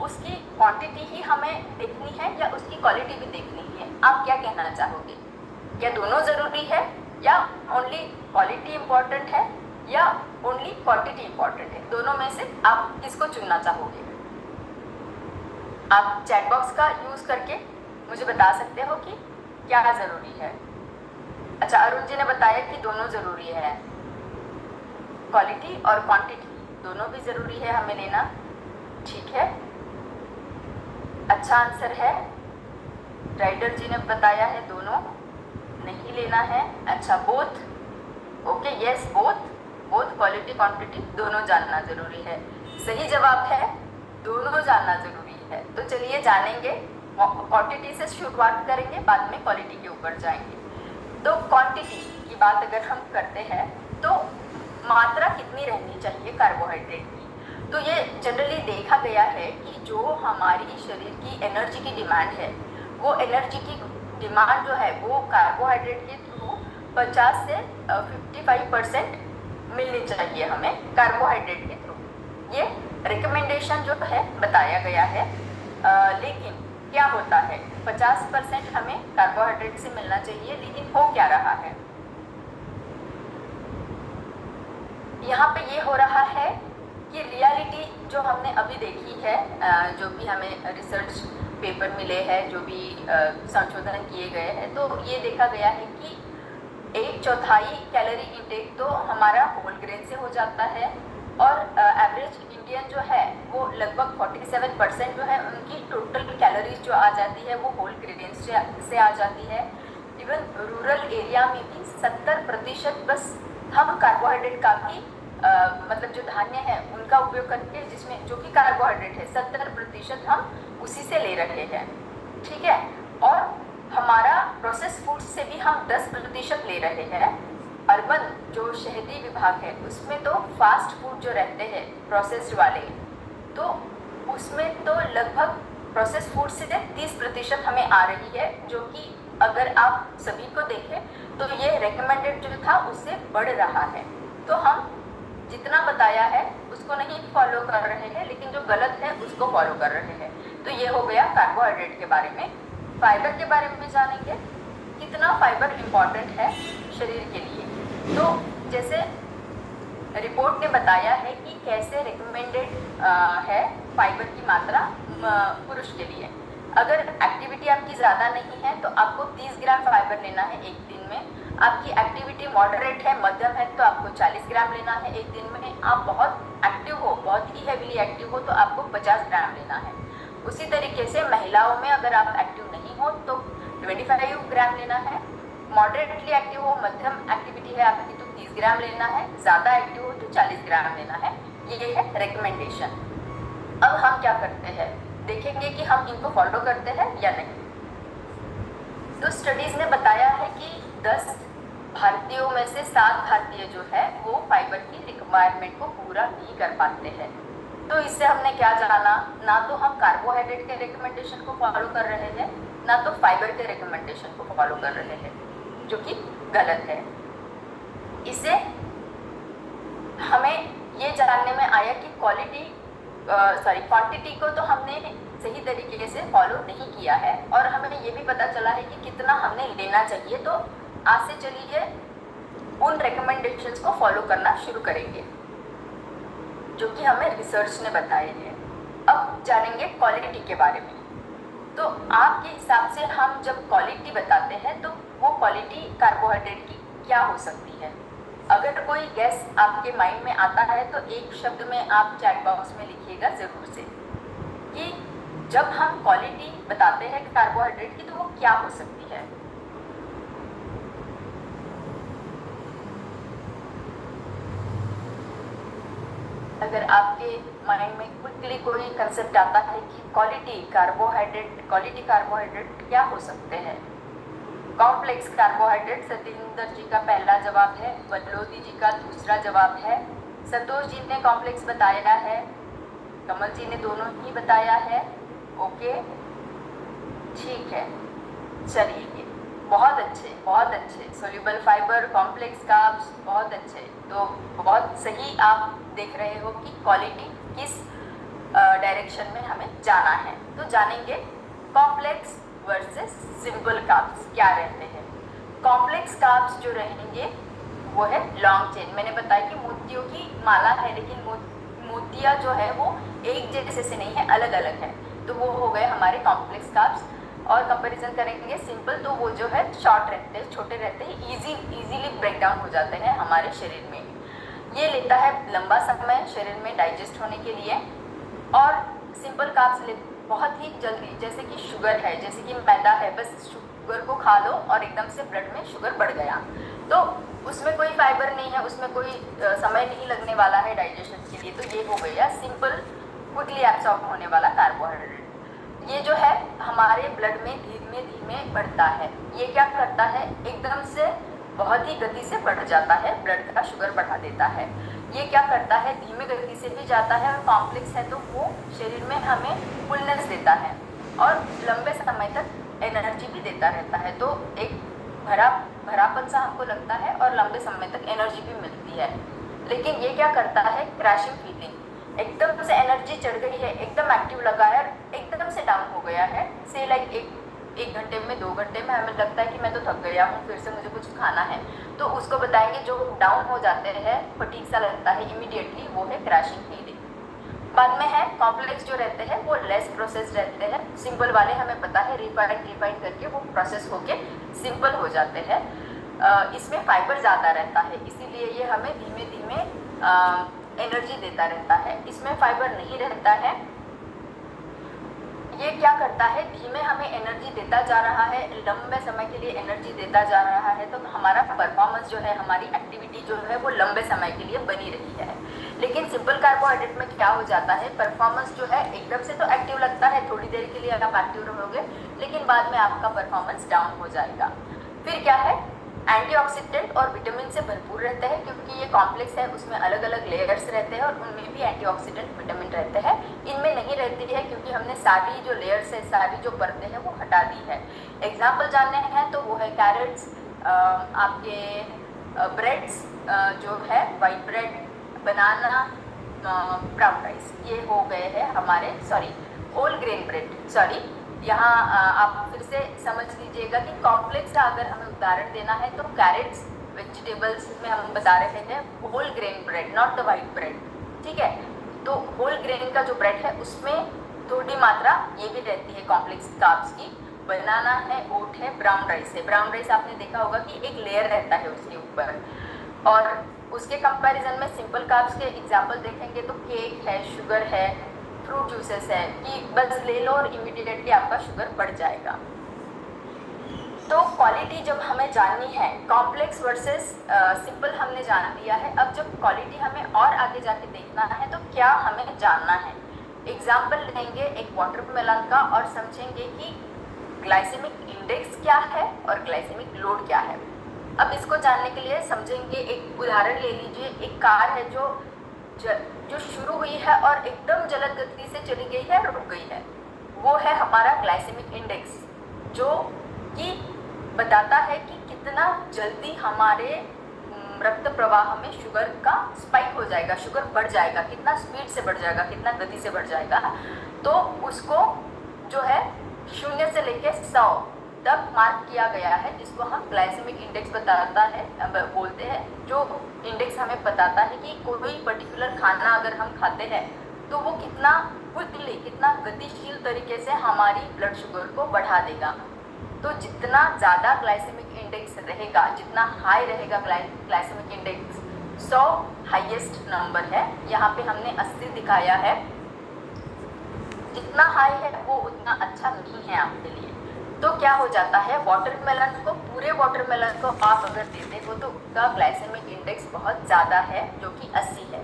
उसकी क्वांटिटी ही हमें देखनी है या उसकी क्वालिटी भी देखनी है? आप क्या कहना चाहोगे? क्या दोनों ज़रूरी है, या ओनली क्वालिटी इम्पॉर्टेंट है, या ओनली क्वांटिटी इम्पॉर्टेंट है? दोनों में से आप किसको चुनना चाहोगे? आप चैट बॉक्स का यूज़ करके मुझे बता सकते हो कि क्या ज़रूरी है। अच्छा, अरुण जी ने बताया कि दोनों ज़रूरी है, क्वालिटी और क्वांटिटी दोनों भी ज़रूरी है हमें लेना। ठीक है, अच्छा आंसर है। राइडर जी ने बताया है दोनों नहीं लेना है। अच्छा, both, okay, yes, both quality quantity दोनों जानना ज़रूरी है। सही जवाब है दोनों जानना ज़रूरी है। तो चलिए जानेंगे, क्वांटिटी से शुरुआत करेंगे, बाद में क्वालिटी के ऊपर जाएंगे। तो क्वांटिटी की बात अगर हम करते हैं तो मात्रा कितनी रहनी चाहिए कार्बोहाइड्रेट की? तो ये जनरली देखा गया है कि जो हमारी शरीर की एनर्जी की डिमांड है, वो एनर्जी की डिमांड जो है वो कार्बोहाइड्रेट के थ्रू 50 से 55% मिलनी चाहिए हमें कार्बोहाइड्रेट के थ्रू। ये रिकमेंडेशन जो है बताया गया है। लेकिन क्या होता है, 50% हमें कार्बोहाइड्रेट से मिलना चाहिए, लेकिन हो क्या रहा है, यहाँ पे ये हो रहा है कि रियलिटी जो हमने अभी देखी है, जो भी हमें रिसर्च पेपर मिले हैं, जो भी संशोधन किए गए हैं, तो ये देखा गया है कि 1/4 कैलोरी इंटेक तो हमारा होल ग्रेन से हो जाता है, और एवरेज इंडियन जो है वो लगभग 47% जो है उनकी टोटल कैलोरीज जो आ जाती है वो होल ग्रेन से आ जाती है। इवन रूरल एरिया में भी 70% बस हम कार्बोहाइड्रेट का भी मतलब जो धान्य है उनका उपयोग करके, जिसमें जो कि कार्बोहाइड्रेट है 70% हम उसी से ले रहे हैं। ठीक है, और हमारा प्रोसेस फूड से भी हम 10% ले रहे हैं। अर्बन जो शहरी विभाग है उसमें तो फास्ट फूड जो रहते हैं प्रोसेस्ड वाले, तो उसमें तो लगभग प्रोसेस फूड से 30% हमें आ रही है, जो कि अगर आप सभी को देखें तो ये रेकमेंडेड जो था उससे बढ़ रहा है। तो हम जितना बताया है उसको नहीं फॉलो कर रहे हैं, लेकिन जो गलत है उसको फॉलो कर रहे हैं। तो ये हो गया कार्बोहाइड्रेट के बारे में। फाइबर के बारे में जानेंगे कि कितना फाइबर इम्पॉर्टेंट है शरीर के लिए। तो जैसे रिपोर्ट ने बताया है कि कैसे रिकमेंडेड है फाइबर की मात्रा पुरुष के लिए। अगर एक्टिविटी आपकी ज़्यादा नहीं है तो आपको 30 ग्राम फाइबर लेना है एक दिन में। आपकी एक्टिविटी मॉडरेट है, मध्यम है, तो आपको 40 ग्राम लेना है एक दिन में। आप बहुत एक्टिव हो, बहुत ही हैवीली एक्टिव हो, तो आपको 50 ग्राम लेना है। उसी तरीके से महिलाओं में अगर आप एक्टिव नहीं हो तो 25 ग्राम लेना है। मॉडरेटली एक्टिव हो, मध्यम एक्टिविटी है आपकी, तो 30 ग्राम लेना है। ज़्यादा एक्टिव हो तो 40 ग्राम लेना है। ये है रिकमेंडेशन। अब हम क्या करते हैं, देखेंगे कि हम इनको फॉलो करते हैं या नहीं। तो स्टडीज़ ने बताया है कि 10 भारतीयों में से 7 भारतीय जो है वो फाइबर की रिक्वायरमेंट को पूरा नहीं कर पाते हैं। तो इससे हमने क्या जाना, ना तो हम कार्बोहाइड्रेट के रिकमेंडेशन को फॉलो कर रहे हैं, ना तो फाइबर के रिकमेंडेशन को फॉलो कर रहे हैं, जो कि गलत है। इससे हमें ये जानने में आया कि क्वांटिटी को तो हमने सही तरीके से फॉलो नहीं किया है, और हमें ये भी पता चला है कि कितना हमने लेना चाहिए। तो आज से चलिए उन रिकमेंडेशंस को फॉलो करना शुरू करेंगे जो कि हमें रिसर्च ने बताए हैं। अब जानेंगे क्वालिटी के बारे में। तो आपके हिसाब से हम जब क्वालिटी बताते हैं तो वो क्वालिटी कार्बोहाइड्रेट की क्या हो सकती है? अगर कोई गैस आपके माइंड में आता है तो एक शब्द में आप चैट बॉक्स में लिखिएगा ज़रूर से कि जब हम क्वालिटी बताते हैं कार्बोहाइड्रेट की तो वो क्या हो सकती है। अगर आपके माइंड में क्विकली कोई कंसेप्ट आता है कि क्वालिटी कार्बोहाइड्रेट क्या हो सकते हैं? कॉम्प्लेक्स कार्बोहाइड्रेट सत्येंद्र जी का पहला जवाब है, बदलौती जी का दूसरा जवाब है, संतोष जी ने कॉम्प्लेक्स बताया है, कमल जी ने दोनों ही बताया है। ओके, ठीक है, चलिए, बहुत अच्छे। सोल्यूबल फाइबर, कॉम्प्लेक्स कार्ब्स, बहुत अच्छे। तो बहुत सही आप देख रहे हो कि क्वालिटी किस डायरेक्शन में हमें जाना है। तो जानेंगे कॉम्प्लेक्स वर्सेस सिंपल कार्ब्स क्या रहते हैं। कॉम्प्लेक्स कार्ब्स जो रहेंगे वो है लॉन्ग चेन। मैंने बताया कि मोतियों की माला है, लेकिन मोतिया जो है वो एक जैसे से नहीं है, अलग अलग है। तो वो हो गए हमारे कॉम्प्लेक्स कार्ब्स। और कंपैरिजन करेंगे सिंपल, तो वो जो है शॉर्ट रहते हैं, छोटे रहते हैं, इजीली ब्रेक डाउन हो जाते हैं हमारे शरीर में। ये लेता है लंबा समय शरीर में डाइजेस्ट होने के लिए। और सिंपल कार्ब्स बहुत ही जल्दी, जैसे कि शुगर है, जैसे कि मैदा है, बस शुगर को खा लो और एकदम से ब्लड में शुगर बढ़ गया, तो उसमें कोई फाइबर नहीं है, उसमें कोई समय नहीं लगने वाला है डाइजेशन के लिए। तो ये हो गया सिंपल, क्विकली एब्सॉर्ब होने वाला कार्बोहाइड्रेट। ये जो है हमारे ब्लड में धीमे धीमे बढ़ता है। ये क्या करता है, एकदम से बहुत ही गति से बढ़ जाता है, ब्लड का शुगर बढ़ा देता है। ये क्या करता है, धीमी गति से भी जाता है, और कॉम्प्लेक्स है तो वो शरीर में हमें फुलनेस देता है और लंबे समय तक एनर्जी भी देता रहता है। तो एक भरापन सा हमको लगता है और लंबे समय तक एनर्जी भी मिलती है। लेकिन ये क्या करता है, क्रैशिंग फीलिंग, एकदम से एनर्जी चढ़ गई है, एकदम एक्टिव लगा है, एकदम से डाउन हो गया है। से लाइक एक घंटे में, 2 घंटे में हमें लगता है कि मैं तो थक गया हूँ, फिर से मुझे कुछ खाना है, तो उसको बताएंगे। जो डाउन हो जाते हैं, फटीग सा लगता है इमीडिएटली, वो है क्रैशिंग फीलिंग। बाद में है कॉम्प्लेक्स जो रहते हैं वो लेस प्रोसेस रहते हैं। सिंपल वाले हमें पता है रिफाइन करके वो प्रोसेस होके सिंपल हो जाते हैं। इसमें फाइबर ज़्यादा रहता है, इसीलिए ये हमें धीमे धीमे एनर्जी देता रहता है। इसमें फाइबर नहीं रहता है। ये क्या करता है, धीमे हमें एनर्जी देता जा रहा है, लंबे समय के लिए एनर्जी देता जा रहा है, तो हमारा परफॉर्मेंस जो है, हमारी एक्टिविटी जो है वो लंबे समय के लिए बनी रही है। लेकिन सिंपल कार्बोहाइड्रेट में क्या हो जाता है, परफॉर्मेंस जो है एकदम से तो एक्टिव लगता है, थोड़ी देर के लिए आप एक्टिव रहोगे, लेकिन बाद में आपका परफॉर्मेंस डाउन हो जाएगा। फिर क्या है, एंटीऑक्सीडेंट और विटामिन से भरपूर रहते हैं, क्योंकि ये कॉम्प्लेक्स है, उसमें अलग अलग लेयर्स रहते हैं और उनमें भी एंटीऑक्सीडेंट विटामिन रहते हैं। इनमें नहीं रहती है क्योंकि हमने सारी जो लेयर्स है, सारी जो परतें हैं वो हटा दी है। एग्जाम्पल जानने हैं तो वो है कैरेट्स, आपके ब्रेड्स जो है वाइट ब्रेड, बनाना, ब्राउन राइस, ये हो गए हैं हमारे होल ग्रेन ब्रेड, यहाँ आप फिर से समझ लीजिएगा कि कॉम्प्लेक्स का अगर हमें उदाहरण देना है तो कैरेट्स वेजिटेबल्स में हम बता रहे हैं whole grain bread, not the white bread, ठीक है। तो होल ग्रेन का जो ब्रेड है उसमें थोड़ी मात्रा ये भी रहती है कॉम्प्लेक्स कार्ब्स की। बनाना है, ओट है, ब्राउन राइस है। ब्राउन राइस आपने देखा होगा कि एक लेयर रहता है उसके ऊपर। और उसके कंपैरिजन में सिंपल कार्ब्स के एग्जाम्पल देखेंगे तो केक है, शुगर है, फ्रूट जूसेस है, कि बस ले लो और इमीडिएटली आपका शुगर बढ़ जाएगा। तो क्वालिटी जब हमें जाननी है, कॉम्प्लेक्स वर्सेस सिंपल हमने जान लिया है, अब जब क्वालिटी हमें और आगे जाके देखना है तो क्या हमें जानना है। एग्जाम्पल लेंगे एक वाटरमेलन का और समझेंगे कि ग्लाइसेमिक इंडेक्स क्या है और ग्लाइसेमिक लोड क्या है। अब इसको जानने के लिए समझेंगे, एक उदाहरण ले लीजिए। एक कार है जो शुरू हुई है और एकदम जलद गति से चली गई है, रुक गई है, वो है हमारा ग्लाइसेमिक इंडेक्स, जो कि बताता है कि कितना जल्दी हमारे रक्त प्रवाह में शुगर का स्पाइक हो जाएगा, शुगर बढ़ जाएगा, कितना स्पीड से बढ़ जाएगा, कितना गति से बढ़ जाएगा। तो उसको जो है 0 से लेकर 100 तक मार्क किया गया है, जिसको हम ग्लाइसेमिक इंडेक्स बताता है, बोलते हैं, जो इंडेक्स हमें बताता है कि कोई पर्टिकुलर खाना अगर हम खाते हैं तो वो कितना क्विकली, कितना गतिशील तरीके से हमारी ब्लड शुगर को बढ़ा देगा। तो जितना ज़्यादा ग्लाइसेमिक इंडेक्स रहेगा, जितना हाई रहेगा ग्लाइसेमिक इंडेक्स, 100 हाईएस्ट नंबर है। यहाँ पे हमने 80 दिखाया है। जितना हाई है वो उतना अच्छा नहीं है आपके लिए। तो क्या हो जाता है, वाटरमेलन को, पूरे वाटरमेलन को आप अगर देते हो तो उसका ग्लाइसेमिक इंडेक्स बहुत ज़्यादा है, जो कि 80 है।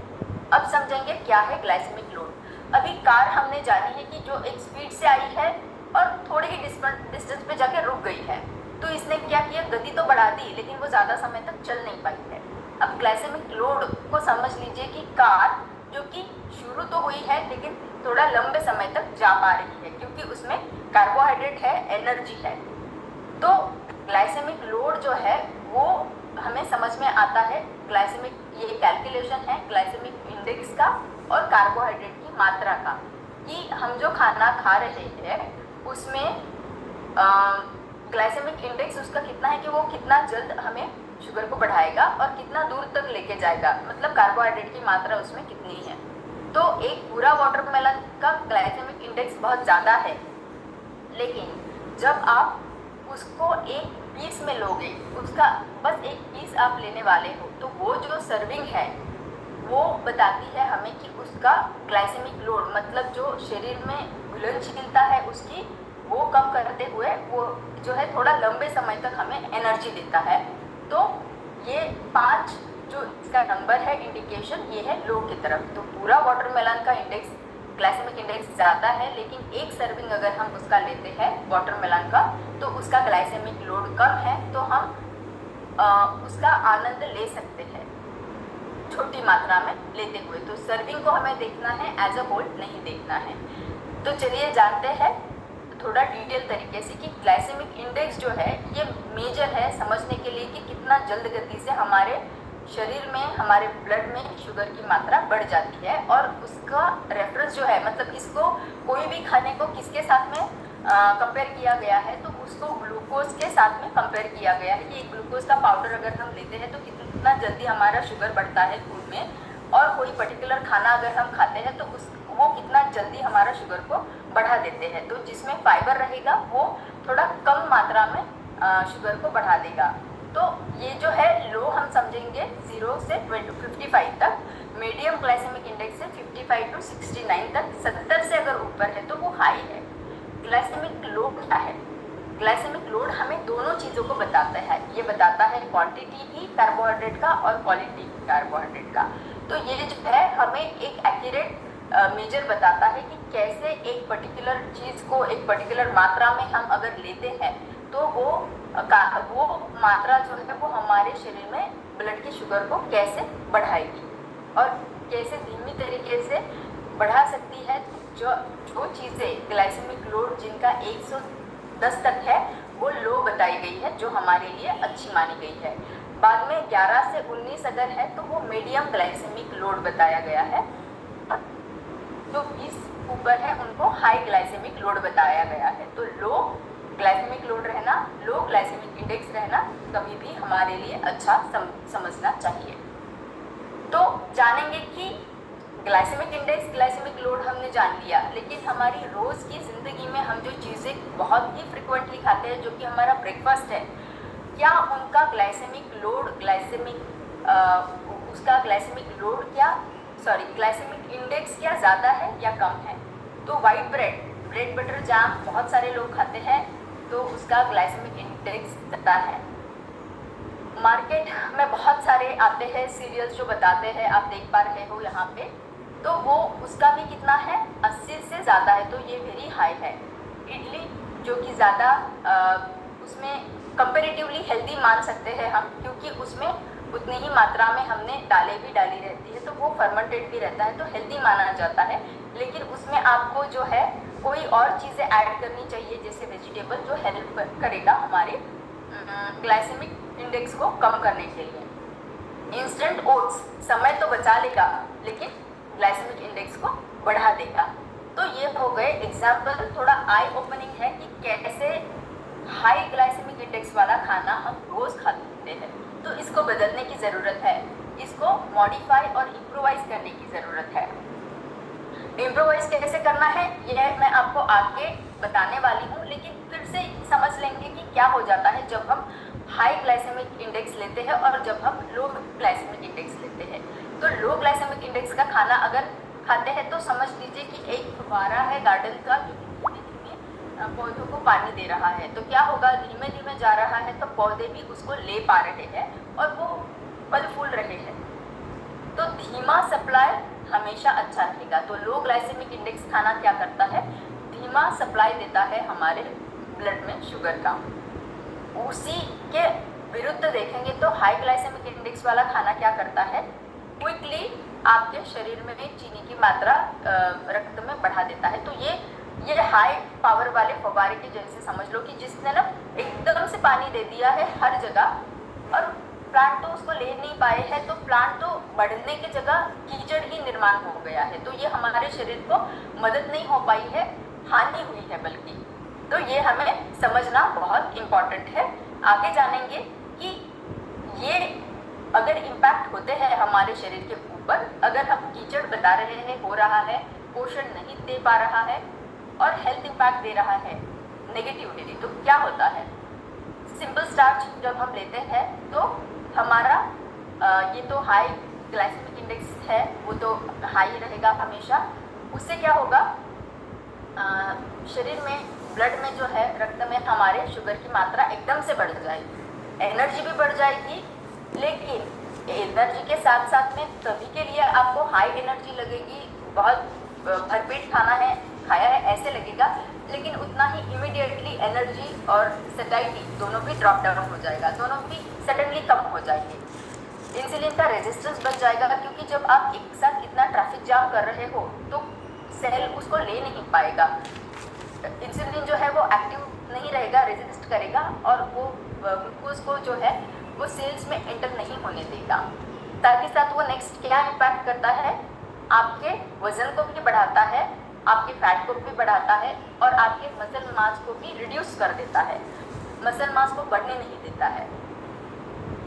अब समझेंगे क्या है ग्लाइसेमिक लोड। अभी कार हमने जानी है कि जो एक स्पीड से आई है और थोड़े ही डिस्टेंस पे जाके रुक गई है, तो इसने क्या किया, गति तो बढ़ा दी लेकिन वो ज़्यादा समय तक चल नहीं पाई है। अब ग्लाइसेमिक लोड को समझ लीजिए कि कार जो कि शुरू तो हुई है लेकिन थोड़ा लंबे समय तक जा पा रही है, क्योंकि उसमें कार्बोहाइड्रेट है, एनर्जी है। तो ग्लाइसेमिक लोड जो है वो हमें समझ में आता है, ग्लाइसेमिक, ये कैलकुलेशन है ग्लाइसेमिक इंडेक्स का और कार्बोहाइड्रेट की मात्रा का, कि हम जो खाना खा रहे हैं उसमें ग्लाइसेमिक इंडेक्स उसका कितना है, कि वो कितना जल्द हमें शुगर को बढ़ाएगा और कितना दूर तक लेके जाएगा, मतलब कार्बोहाइड्रेट की मात्रा उसमें कितनी है। तो एक पूरा वाटरमेलन का ग्लाइसेमिक इंडेक्स बहुत ज़्यादा है, लेकिन जब आप उसको एक पीस में लोगे, उसका बस एक पीस आप लेने वाले हो, तो वो जो सर्विंग है वो बताती है हमें कि उसका ग्लाइसेमिक लोड, मतलब जो शरीर में घुलनशीलता है उसकी, वो कम करते हुए वो जो है थोड़ा लंबे समय तक हमें एनर्जी देता है। तो ये 5 जो इसका नंबर है, इंडिकेशन, ये है लो की तरफ। तो पूरा वाटरमेलन का इंडेक्स, ग्लाइसेमिक इंडेक्स ज़्यादा है, लेकिन एक सर्विंग अगर हम उसका लेते हैं वाटरमेलन का तो उसका ग्लाइसेमिक लोड कम है, तो हम उसका आनंद ले सकते हैं छोटी मात्रा में लेते हुए। तो सर्विंग को हमें देखना है, एज अ होल नहीं देखना है। तो चलिए जानते हैं थोड़ा डिटेल तरीके से कि ग्लाइसेमिक इंडेक्स जो है ये मेजर है समझने के लिए कि कितना जल्द गति से हमारे शरीर में, हमारे ब्लड में शुगर की मात्रा बढ़ जाती है। और उसका रेफरेंस जो है, मतलब इसको कोई भी खाने को किसके साथ में कंपेयर किया गया है, तो उसको ग्लूकोज के साथ में कंपेयर किया गया है कि एक ग्लूकोज का पाउडर अगर हम लेते हैं तो कितना जल्दी हमारा शुगर बढ़ता है खून में, और कोई पर्टिकुलर खाना अगर हम खाते हैं तो वो कितना जल्दी हमारा शुगर को बढ़ा देते हैं। तो जिसमें फाइबर रहेगा वो थोड़ा कम मात्रा में शुगर को बढ़ा देगा। तो ये जो है लो हम समझेंगे 0 से 55 तक, मीडियम ग्लाइसेमिक इंडेक्स से 55 टू 69 तक, 70 से अगर ऊपर है तो वो हाई है। ग्लाइसेमिक लोड क्या है? ग्लाइसेमिक लोड हमें दोनों चीज़ों को बताता है। ये बताता है क्वांटिटी भी कार्बोहाइड्रेट का और क्वालिटी भी कार्बोहाइड्रेट का। तो ये जो है हमें एक एक्यूरेट मेजर बताता है कि कैसे एक पर्टिकुलर चीज़ को एक पर्टिकुलर मात्रा में हम अगर लेते हैं तो वो मात्रा जो है वो हमारे शरीर में ब्लड की शुगर को कैसे बढ़ाएगी और कैसे धीमी तरीके से बढ़ा सकती है। जो चीज़ें ग्लाइसेमिक लोड जिनका 110 तक है वो लो बताई गई है, जो हमारे लिए अच्छी मानी गई है। बाद में 11 से 19 अगर है तो वो मीडियम ग्लाइसेमिक लोड बताया गया है। जो 20 ऊपर है उनको हाई ग्लाइसेमिक लोड बताया गया है। तो लो ग्लाइसेमिक लोड रहना, लो ग्लाइसेमिक इंडेक्स रहना कभी भी हमारे लिए अच्छा समझना चाहिए। तो जानेंगे कि ग्लाइसेमिक इंडेक्स, ग्लाइसेमिक लोड हमने जान लिया, लेकिन हमारी रोज़ की ज़िंदगी में हम जो चीज़ें बहुत ही फ्रिक्वेंटली खाते हैं, जो कि हमारा ब्रेकफास्ट है, क्या उनका ग्लाइसेमिक लोड, उसका ग्लाइसेमिक लोड ग्लाइसेमिक इंडेक्स क्या ज़्यादा है या कम है? तो वाइट ब्रेड बटर जाम बहुत सारे लोग खाते हैं, तो उसका ग्लाइसेमिक इंडेक्स ज़्यादा है। मार्केट में बहुत सारे आते हैं सीरियल्स जो बताते हैं, आप देख पा रहे हो यहाँ पे, तो वो उसका भी कितना है, 80 से ज़्यादा है, तो ये वेरी हाई है। इडली जो कि ज़्यादा उसमें कंपेरेटिवली हेल्दी मान सकते हैं हम, क्योंकि उसमें उतनी ही मात्रा में हमने दालें भी डाली रहती है, तो वो फर्मेंटेड भी रहता है, तो हेल्दी माना जाता है। लेकिन उसमें आपको जो है कोई और चीज़ें ऐड करनी चाहिए, जैसे वेजिटेबल, जो हेल्प करेगा हमारे ग्लाइसेमिक इंडेक्स को कम करने के लिए। इंस्टेंट ओट्स समय तो बचा लेगा, लेकिन ग्लाइसेमिक इंडेक्स को बढ़ा देगा। तो ये हो गए एग्जाम्पल, थोड़ा आई ओपनिंग है कि कैसे हाई ग्लाइसेमिक इंडेक्स वाला खाना हम रोज़ खाते हैं। तो इसको बदलने की ज़रूरत है, इसको मॉडिफाई और इम्प्रोवाइज करने की ज़रूरत है। इम्प्रोवाइज कैसे करना है ये मैं आपको आगे बताने वाली हूँ, लेकिन फिर से समझ लेंगे कि क्या हो जाता है जब हम हाई ग्लाइसेमिक इंडेक्स लेते हैं और जब हम लो ग्लाइसेमिक इंडेक्स लेते हैं। तो लो ग्लाइसेमिक इंडेक्स का खाना अगर खाते हैं तो समझ लीजिए कि एक फुव्वारा है गार्डन का, जो धीमे धीमे पौधों को पानी दे रहा है। तो क्या होगा, धीमे धीमे जा रहा है, तो पौधे भी उसको ले पा रहे हैं और वो फल फूल रहे हैं। तो धीमा सप्लाई हमेशा अच्छा रहेगा। तो लो ग्लाइसेमिक इंडेक्स खाना क्या करता है, धीमा सप्लाई देता है हमारे ब्लड में शुगर का। उसी के विरुद्ध देखेंगे तो हाई ग्लाइसेमिक इंडेक्स वाला खाना क्या करता है, क्विकली आपके शरीर में चीनी की मात्रा रक्त में बढ़ा देता है। तो ये हाई पावर वाले फव्वारे के जैसे समझ लो कि जिसने ना एकदम से पानी दे दिया है हर जगह, और प्लांट तो उसको ले नहीं पाए हैं, तो प्लांट तो बढ़ने की जगह कीचड़ ही निर्माण हो गया है। तो ये हमारे शरीर को मदद नहीं हो पाई है, हानि हुई है बल्कि। तो ये हमें समझना बहुत इम्पॉर्टेंट है। आगे जानेंगे कि ये अगर इम्पैक्ट होते हैं हमारे शरीर के ऊपर, अगर हम कीचड़ बता रहे हैं हो रहा है, पोषण नहीं दे पा रहा है और हेल्थ इम्पैक्ट दे रहा है नेगेटिवली, तो क्या होता है, सिंपल स्टार्च जब हम लेते हैं तो हमारा ये तो हाई ग्लाइसेमिक इंडेक्स है, वो तो हाई रहेगा हमेशा। उससे क्या होगा, शरीर में, ब्लड में जो है, रक्त में हमारे शुगर की मात्रा एकदम से बढ़ जाएगी, एनर्जी भी बढ़ जाएगी। लेकिन एनर्जी के साथ साथ में सभी के लिए आपको हाई एनर्जी लगेगी, बहुत भरपेट खाया है ऐसे लगेगा, लेकिन उतना ही इमीडिएटली एनर्जी और सैटिस्फैक्शन दोनों भी ड्रॉप डाउन हो जाएगा, दोनों भी सडनली कम हो जाएंगे। इंसुलिन का रेजिस्टेंस बढ़ जाएगा, क्योंकि जब आप एक साथ इतना ट्रैफिक जाम कर रहे हो तो सेल उसको ले नहीं पाएगा। इंसुलिन जो है वो एक्टिव नहीं रहेगा, रेजिस्ट करेगा, और वो ग्लूकोज को जो है वो सेल्स में एंटर नहीं होने देगा। साथ ही साथ वो नेक्स्ट क्या इम्पैक्ट करता है, आपके वजन को भी बढ़ाता है, आपके फैट को भी बढ़ाता है, और आपके मसल मास को भी रिड्यूस कर देता है, मसल मास को बढ़ने नहीं देता है।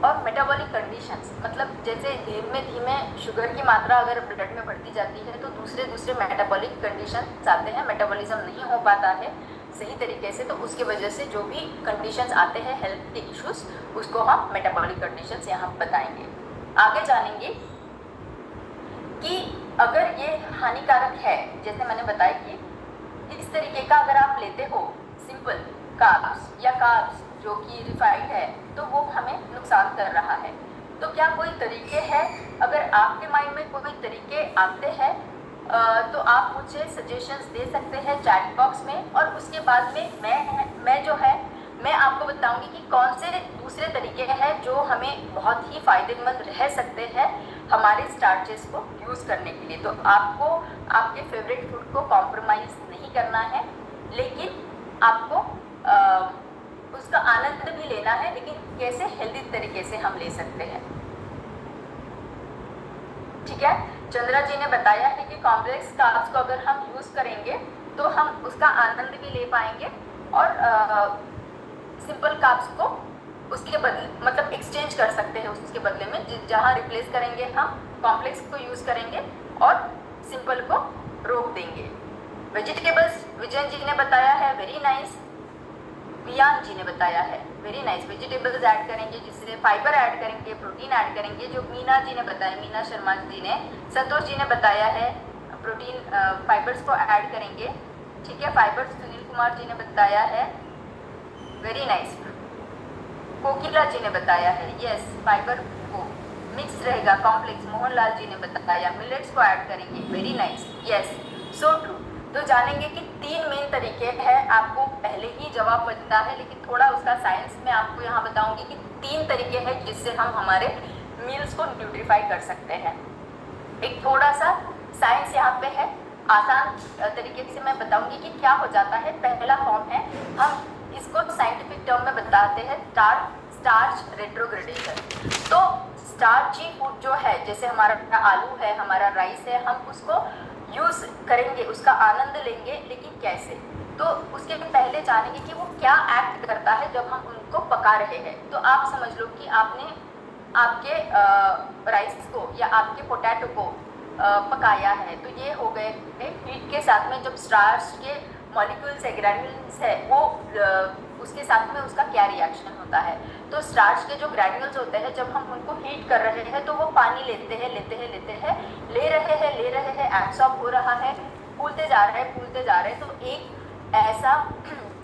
और मेटाबॉलिक कंडीशंस, मतलब जैसे धीमे धीमे शुगर की मात्रा अगर ब्लड में बढ़ती जाती है तो दूसरे मेटाबॉलिक कंडीशंस आते हैं, मेटाबॉलिज्म नहीं हो पाता है सही तरीके से, तो उसकी वजह से जो भी कंडीशंस आते हैं हेल्थ के इश्यूज, उसको हम मेटाबॉलिक कंडीशंस यहाँ बताएंगे। आगे जानेंगे कि अगर ये हानिकारक है, जैसे मैंने बताया कि इस तरीके का अगर आप लेते हो सिंपल कार्ब्स या कार्ब्स जो कि रिफाइंड है, तो वो हमें नुकसान कर रहा है। तो क्या कोई तरीके हैं, अगर आपके माइंड में कोई तरीके आते हैं तो आप मुझे सजेशंस दे सकते हैं चैट बॉक्स में, और उसके बाद में मैं आपको बताऊंगी कि कौन से दूसरे तरीके हैं जो हमें बहुत ही फ़ायदेमंद रह सकते हैं हमारे स्टार्चेस को यूज़ करने के लिए। तो आपको आपके फेवरेट फूड को कॉम्प्रोमाइज़ नहीं करना है, लेकिन आपको उसका आनंद भी लेना है, लेकिन कैसे हेल्दी तरीके से हम ले सकते हैं, ठीक है। चंद्रा जी ने बताया है कि कॉम्प्लेक्स कार्ब्स को अगर हम यूज़ करेंगे तो हम उसका आनंद भी ले पाएंगे और सिंपल कार्ब्स को उसके बदले मतलब एक्सचेंज कर सकते हैं उसके बदले में, जहाँ रिप्लेस करेंगे हम कॉम्प्लेक्स को यूज़ करेंगे और सिंपल को रोक देंगे। वेजिटेबल्स विजयन जी ने बताया है, वेरी नाइस। वियान जी ने बताया है, वेरी नाइस। वेजिटेबल्स ऐड करेंगे जिससे फाइबर ऐड करेंगे, प्रोटीन ऐड करेंगे, जो मीना जी ने बताया, मीना शर्मा जी ने, संतोष जी ने बताया है प्रोटीन फाइबर्स को ऐड करेंगे, ठीक है। फाइबर्स सुनील कुमार जी ने बताया है, वेरी नाइस। कोकिला जी ने बताया है, यस फाइबर को मिक्स रहेगा कॉम्प्लेक्स। मोहनलाल जी ने बताया मिलेट्स को ऐड करेंगे, very nice, yes so true. तो जानेंगे कि 3 मेन तरीके हैं, आपको पहले ही जवाब पता है लेकिन थोड़ा उसका साइंस में आपको यहाँ बताऊंगी कि 3 तरीके हैं जिससे हम हमारे मील्स को न्यूट्रीफाई कर सकते हैं। एक थोड़ा सा साइंस यहाँ पे है, आसान तरीके से मैं बताऊंगी कि क्या हो जाता है। पहला फॉर्म है, हम इसको साइंटिफिक टर्म में बताते हैं स्टार्च रेट्रोग्रेडेशन। तो स्टार्ची फूड जो है, जैसे हमारा आलू है, हमारा राइस है, हम उसको यूज़ करेंगे, उसका आनंद लेंगे, लेकिन कैसे? तो उसके पहले जानेंगे कि वो क्या एक्ट करता है जब हम उनको पका रहे हैं। तो आप समझ लो कि आपने आपके राइस को या आपके पोटैटो को पकाया है, तो ये हो गए हीट के साथ में जब स्टार्च के मॉलिक्यूल्स है, ग्रैन्यूल्स है, वो उसके साथ में उसका क्या रिएक्शन होता है। तो स्टार्च के जो ग्रैन्यूल्स होते हैं, जब हम उनको हीट कर रहे हैं तो वो पानी लेते हैं, ले रहे हैं, एब्सॉर्ब हो रहा है, फूलते जा रहे हैं। तो एक ऐसा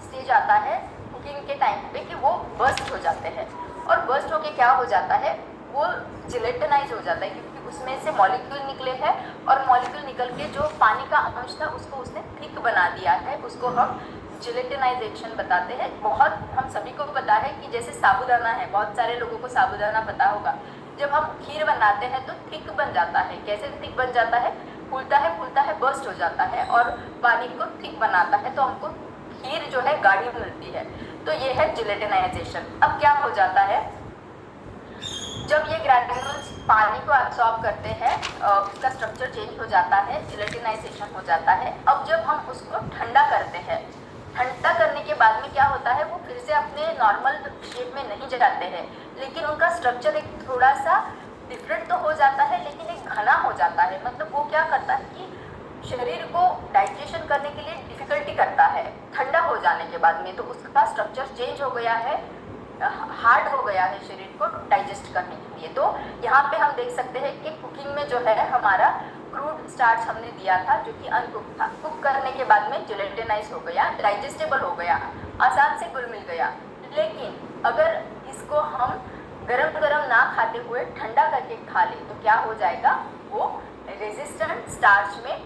स्टेज आता है कुकिंग के टाइम पे कि वो बर्स्ट हो जाते हैं, और बर्स्ट होके क्या हो जाता है, वो जिलेटिनाइज हो जाता है, क्योंकि उसमें से मॉलिक्यूल निकले हैं और मॉलिक्यूल निकल के जो पानी का अंश था उसको उसने थिक बना दिया है, उसको हम जिलेटिनाइजेशन बताते हैं। बहुत हम सभी को पता है कि जैसे साबूदाना है, बहुत सारे लोगों को साबूदाना पता होगा, जब हम खीर बनाते हैं तो थिक बन जाता है। कैसे थिक बन जाता है? फूलता है, बर्स्ट हो जाता है और पानी को थिक बनाता है, तो हमको खीर जो है गाढ़ी मिलती है। तो ये है जिलेटिनाइजेशन। अब क्या हो जाता है, जब ये ग्रैन्यूल्स पानी को एब्सॉर्ब करते हैं, उसका स्ट्रक्चर चेंज हो जाता है, जिलेटिनाइजेशन हो जाता है। अब जब हम उसको ठंडा करते हैं, ठंडा करने के बाद में क्या होता है, वो फिर से अपने नॉर्मल शेप में नहीं जाते हैं, लेकिन उनका स्ट्रक्चर एक थोड़ा सा डिफरेंट तो हो जाता है, लेकिन एक घना हो जाता है। मतलब वो क्या करता है कि शरीर को डाइजेशन करने के लिए डिफिकल्टी करता है ठंडा हो जाने के बाद में। तो उसका स्ट्रक्चर चेंज हो गया है, हार्ड हो गया है शरीर को डाइजेस्ट करने के लिए। तो यहाँ पे हम देख सकते हैं कि कुकिंग में जो है हमारा क्रूड स्टार्च हमने दिया था जो कि अनकुक था, कुक करने के बाद में जिलेटिनाइज हो गया, डाइजेस्टेबल हो गया, आसान से घुल मिल गया। लेकिन अगर इसको हम गरम गरम ना खाते हुए ठंडा करके खा ले तो क्या हो जाएगा, वो रेजिस्टेंट स्टार्च में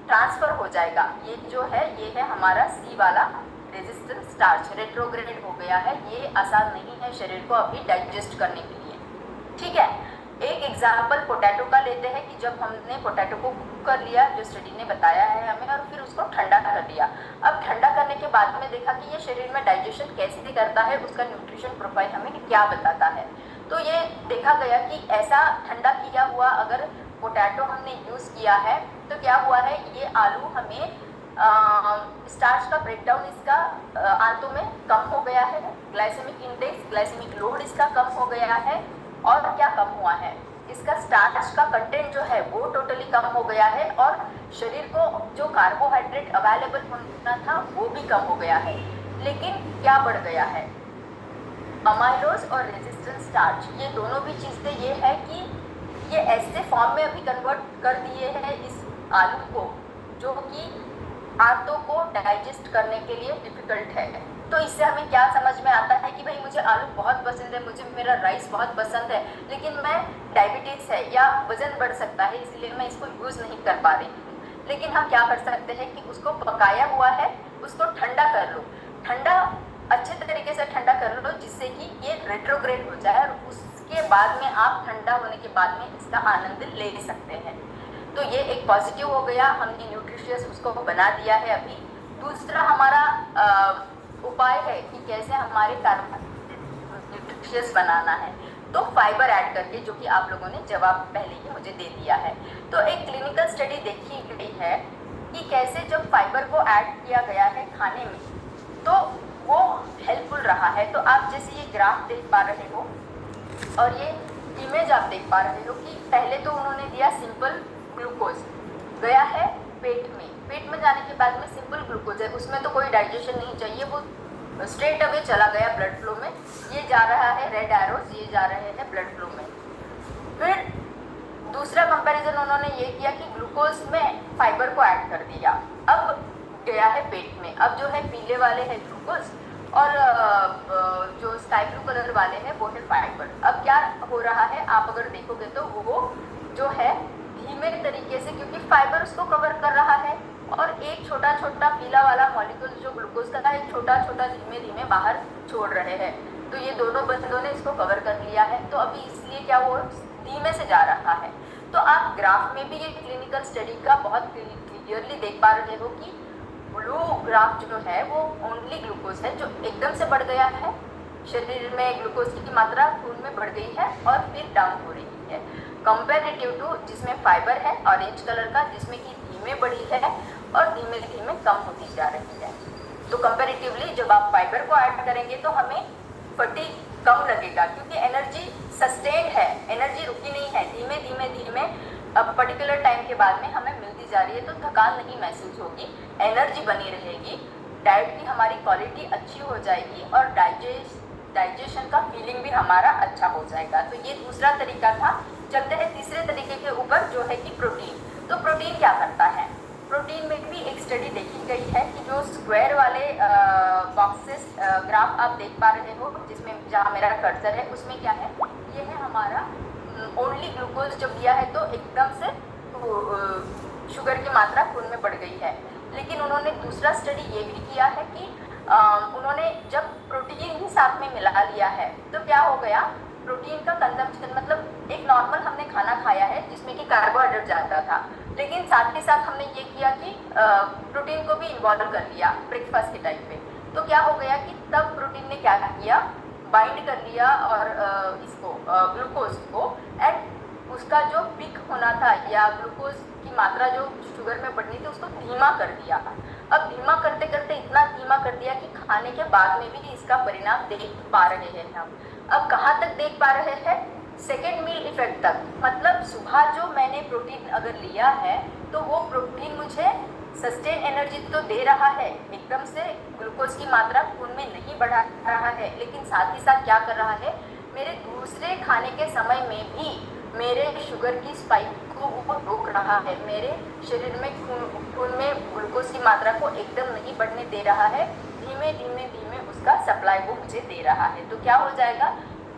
ट्रांसफर हो जाएगा। ये जो है, ये है हमारा सी वाला रेजिस्टेंट स्टार्च, रेट्रोग्रेड हो गया है। ये आसान नहीं है शरीर को अभी डाइजेस्ट करने के लिए, ठीक है। एक एग्जाम्पल पोटैटो का लेते हैं कि जब हमने पोटैटो को कुक कर लिया, जो स्टडी ने बताया है हमें, और फिर उसको ठंडा कर दिया। अब ठंडा करने के बाद में देखा कि ये शरीर में डाइजेशन कैसे करता है, उसका न्यूट्रिशन प्रोफाइल हमें क्या बताता है। तो ये देखा गया कि ऐसा ठंडा किया हुआ अगर पोटैटो हमने यूज़ किया है तो क्या हुआ है, ये आलू हमें स्टार्च का ब्रेकडाउन इसका आंतों में कम हो गया है, ग्लाइसेमिक इंडेक्स, ग्लाइसेमिक लोड इसका कम हो गया है, और क्या कम हुआ है, इसका स्टार्च का कंटेंट जो है वो टोटली कम हो गया है, और शरीर को जो कार्बोहाइड्रेट अवेलेबल होना था वो भी कम हो गया है। लेकिन क्या बढ़ गया है, अमाइलोज और रेजिस्टेंट स्टार्च, ये दोनों भी चीज़ें ये है कि ये ऐसे फॉर्म में अभी कन्वर्ट कर दिए हैं इस आलू को, जो कि आंतों को डाइजेस्ट करने के लिए डिफ़िकल्ट है। तो इससे हमें क्या समझ में आता है कि भाई मुझे आलू बहुत पसंद है, मुझे मेरा राइस बहुत पसंद है, लेकिन मैं डायबिटीज़ है या वज़न बढ़ सकता है, इसलिए मैं इसको यूज़ नहीं कर पा रही हूँ। लेकिन हम क्या कर सकते हैं कि उसको पकाया हुआ है, उसको ठंडा कर लो, ठंडा अच्छे तरीके से ठंडा कर लो, जिससे कि ये रेट्रोग्रेड हो जाए, और उसके बाद में आप ठंडा होने के बाद में इसका आनंद ले सकते हैं। तो ये एक पॉजिटिव हो गया, हमने न्यूट्रिशियस उसको बना दिया है अभी। दूसरा हमारा उपाय है कि कैसे हमारे न्यूट्रिशियस बनाना है। तो फाइबर ऐड करके, जो कि आप लोगों ने जवाब पहले ही मुझे दे दिया है। तो एक क्लिनिकल स्टडी देखी गई है कि कैसे जब फाइबर को ऐड किया गया है खाने में तो वो हेल्पफुल रहा है। तो आप जैसे ये ग्राफ देख पा रहे हो और ये इमेज आप देख पा रहे हो कि पहले तो उन्होंने दिया सिंपल ग्लूकोज, गया है पेट में जाने के बाद में सिंपल ग्लूकोज है, उसमें तो कोई डाइजेशन नहीं चाहिए, वो स्ट्रेट अवे चला गया ब्लड फ्लो में, ये जा रहा है रेड एरोस, ये जा रहे हैं ब्लड फ्लो में। फिर दूसरा कंपैरिजन उन्होंने ये किया कि ग्लूकोज में फाइबर को ऐड कर दिया, अब गया है पेट में। अब जो है पीले वाले है ग्लूकोज और जो स्काई ब्लू कलर वाले हैं वो है फाइबर। अब क्या हो रहा है आप अगर देखोगे तो वो जो है धीमे तरीके से, क्योंकि फाइबर उसको कवर कर रहा है और एक छोटा छोटा पीला वाला मॉलिक्यूल जो ग्लूकोज का है छोटा छोटा धीमे धीमे बाहर छोड़ रहे हैं, तो ये दोनों बंदों ने इसको कवर कर लिया है। तो अभी इसलिए क्या वो धीमे से जा रहा है। तो आप ग्राफ में भी ये क्लिनिकल स्टडी का बहुत क्लियरली देख पा रहे हो कि ब्लू ग्राफ जो है वो ओनली ग्लूकोज है जो एकदम से बढ़ गया है, शरीर में ग्लूकोज की मात्रा खून में बढ़ गई है और फिर डाउन हो रही है, कंपेरेटिव टू जिसमें फाइबर है ऑरेंज कलर का, जिसमें कि धीमे बढ़ी है और धीमे धीमे कम होती जा रही है। तो कंपेरेटिवली जब आप फाइबर को ऐड करेंगे तो हमें फटीग कम लगेगा, क्योंकि एनर्जी सस्टेन्ड है, एनर्जी रुकी नहीं है, धीमे धीमे धीमे अब पर्टिकुलर टाइम के बाद में हमें मिलती जा रही है, तो थकान नहीं महसूस होगी, एनर्जी बनी रहेगी, डाइट की हमारी क्वालिटी अच्छी हो जाएगी और डाइजेशन का फीलिंग भी हमारा अच्छा हो जाएगा। तो ये दूसरा तरीका था। चलते हैं तीसरे तरीके के ऊपर जो है कि प्रोटीन। तो प्रोटीन क्या करता है? प्रोटीन में भी एक स्टडी देखी गई है कि जो स्क्वायर वाले बॉक्सेस ग्राफ आप देख पा रहे हो, जिसमें जहाँ मेरा कर्सर है उसमें क्या है, ये है हमारा ओनली ग्लूकोज जब लिया है तो एकदम से शुगर की मात्रा खून में बढ़ गई है। लेकिन उन्होंने दूसरा स्टडी ये भी किया है कि उन्होंने जब प्रोटीन ही साथ में मिला लिया है तो क्या हो गया, प्रोटीन का कंजम्पशन, मतलब एक नॉर्मल हमने खाना खाया है जिसमें कि कार्बोहाइड्रेट जाता था, लेकिन साथ के साथ हमने ये किया कि प्रोटीन को भी इन्वॉल्व कर लिया ब्रेकफास्ट के टाइम पे। तो क्या हो गया कि तब प्रोटीन ने क्या किया, बाइंड कर लिया और इसको ग्लूकोज को, एंड उसका जो पिक होना था या ग्लूकोज की मात्रा जो शुगर में बढ़नी थी उसको धीमा कर दिया। अब धीमा करते करते इतना धीमा कर दिया कि खाने के बाद में भी इसका परिणाम देख पा रहे हैं हम। अब कहाँ तक देख पा रहे हैं? सेकेंड मील इफेक्ट तक, मतलब सुबह जो मैंने प्रोटीन अगर लिया है तो वो प्रोटीन मुझे सस्टेन एनर्जी तो दे रहा है, एकदम से ग्लूकोज की मात्रा खून में नहीं बढ़ा रहा है, लेकिन साथ ही साथ क्या कर रहा है, मेरे दूसरे खाने के समय में भी मेरे शुगर की स्पाइक को वो रोक रहा है, मेरे शरीर में खून में ग्लूकोज की मात्रा को एकदम नहीं बढ़ने दे रहा है, धीमे धीमे धीमे उसका सप्लाई वो मुझे दे रहा है। तो क्या हो जाएगा,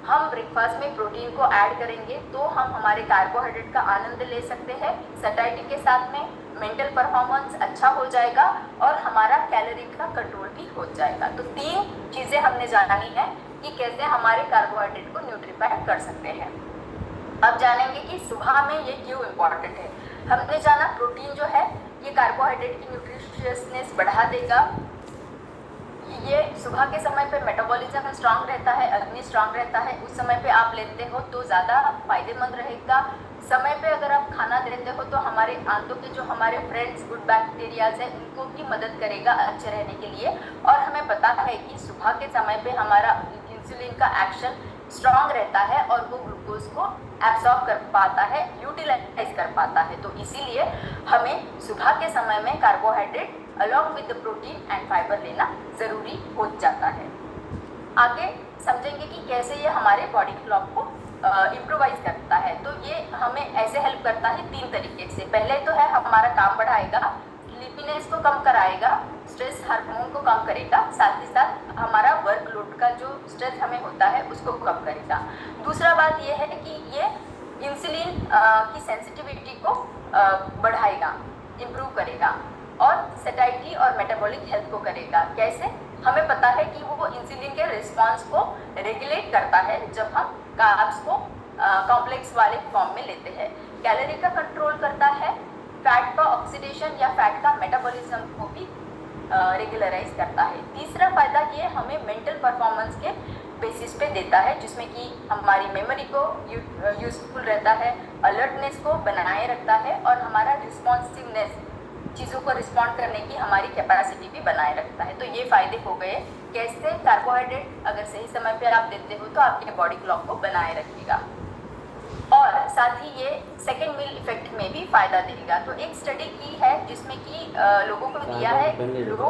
हम ब्रेकफास्ट में प्रोटीन को ऐड करेंगे तो हम हमारे कार्बोहाइड्रेट का आनंद ले सकते हैं, सैटिस्फैक्शन के साथ में मेंटल परफॉर्मेंस अच्छा हो जाएगा और हमारा कैलोरी का कंट्रोल भी हो जाएगा। तो 3 चीज़ें हमने जानी है कि कैसे हमारे कार्बोहाइड्रेट को न्यूट्रीफाई कर सकते हैं। अब जानेंगे कि सुबह में ये क्यों इम्पॉर्टेंट है। हमने जाना प्रोटीन जो है ये कार्बोहाइड्रेट की न्यूट्रिशियसनेस बढ़ा देगा, ये सुबह के समय पे मेटाबॉलिज्म स्ट्रांग रहता है, अग्नि स्ट्रांग रहता है, उस समय पे आप लेते हो तो ज़्यादा फायदेमंद रहेगा। समय पे अगर आप खाना लेते हो तो हमारे आंतों के जो हमारे फ्रेंड्स गुड बैक्टीरियाज हैं उनको भी मदद करेगा अच्छे रहने के लिए। और हमें पता है कि सुबह के समय पे हमारा इंसुलिन का एक्शन स्ट्रांग रहता है और वो ग्लूकोज को एब्सॉर्ब कर पाता है, यूटिलाइज कर पाता है। तो इसीलिए हमें सुबह के समय में carbohydrate along with the protein and fibre लेना ज़रूरी हो जाता है। आगे समझेंगे कि कैसे ये हमारे बॉडी क्लॉक को इम्प्रोवाइज करता है। तो ये हमें ऐसे हेल्प करता है 3 तरीके से। पहले तो है हमारा काम बढ़ाएगा, स्लीपीनेस को कम कराएगा, स्ट्रेस हार्मोन को कम करेगा, साथ ही साथ हमारा वर्कलोड का जो स्ट्रेस हमें होता है उसको कम करेगा। दूसरा बात ये है कि ये इंसुलिन की सेंसिटिविटी को बढ़ाएगा, इम्प्रूव करेगा और सैटिस्फैक्शन और मेटाबॉलिक हेल्थ को करेगा। कैसे? हमें पता है कि वो इंसुलिन के रिस्पांस को रेगुलेट करता है जब हम कार्ब्स को कॉम्प्लेक्स वाले फॉर्म में लेते हैं। कैलोरी का कंट्रोल करता है, फैट का ऑक्सीडेशन या फैट का मेटाबॉलिज्म को भी रेगुलराइज करता है। तीसरा फायदा ये हमें मेंटल परफॉर्मेंस के बेसिस पे देता है, जिसमें कि हमारी मेमोरी को यूजफुल रहता है, अलर्टनेस को बनाए रखता है और हमारा रिस्पॉन्सिवनेस, चीज़ों को रिस्पॉन्ड करने की हमारी कैपेसिटी भी बनाए रखता है। तो ये फ़ायदे हो गए। कैसे? कार्बोहाइड्रेट अगर सही समय पे आप देते हो तो आपके बॉडी क्लॉक को बनाए रखेगा और साथ ही ये सेकेंड मील इफेक्ट में भी फ़ायदा देगा। तो एक स्टडी की है जिसमें कि लोगों को दिया है low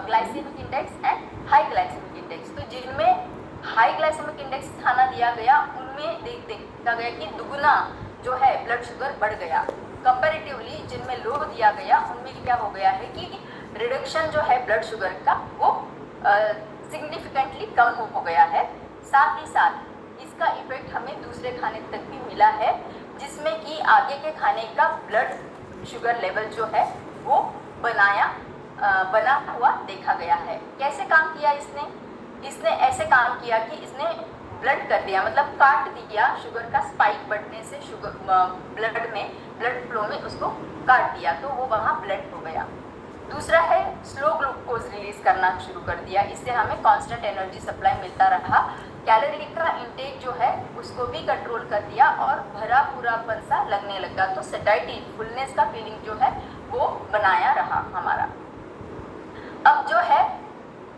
glycemic index and high glycemic index. तो जिनमें हाई ग्लाइसेमिक इंडेक्स खाना दिया गया उनमें देखा गया कि दुगुना जो है ब्लड शुगर बढ़ गया। कंपैरेटिवली जिनमें लो दिया गया उनमें क्या हो गया है कि रिडक्शन जो है ब्लड शुगर का वो सिग्निफिकेंटली कम हो गया है। साथ ही साथ इसका इफेक्ट हमें दूसरे खाने तक भी मिला है, जिसमें कि आगे के खाने का ब्लड शुगर लेवल जो है वो बना हुआ देखा गया है। कैसे काम किया इसने ऐसे काम किया कि इसने ब्लड कर दिया, मतलब काट दिया शुगर का स्पाइक बढ़ने से, शुगर ब्लड फ्लो में उसको काट दिया तो वो वहाँ ब्लड हो गया। दूसरा है स्लो ग्लूकोज रिलीज करना शुरू कर दिया, इससे हमें कांस्टेंट एनर्जी सप्लाई मिलता रहा। कैलोरी का इंटेक जो है उसको भी कंट्रोल कर दिया और भरा पूरापन सा लगने लगा। तो सैटिस्फैक्शन, फुलनेस का फीलिंग जो है वो बनाया रहा हमारा। अब जो है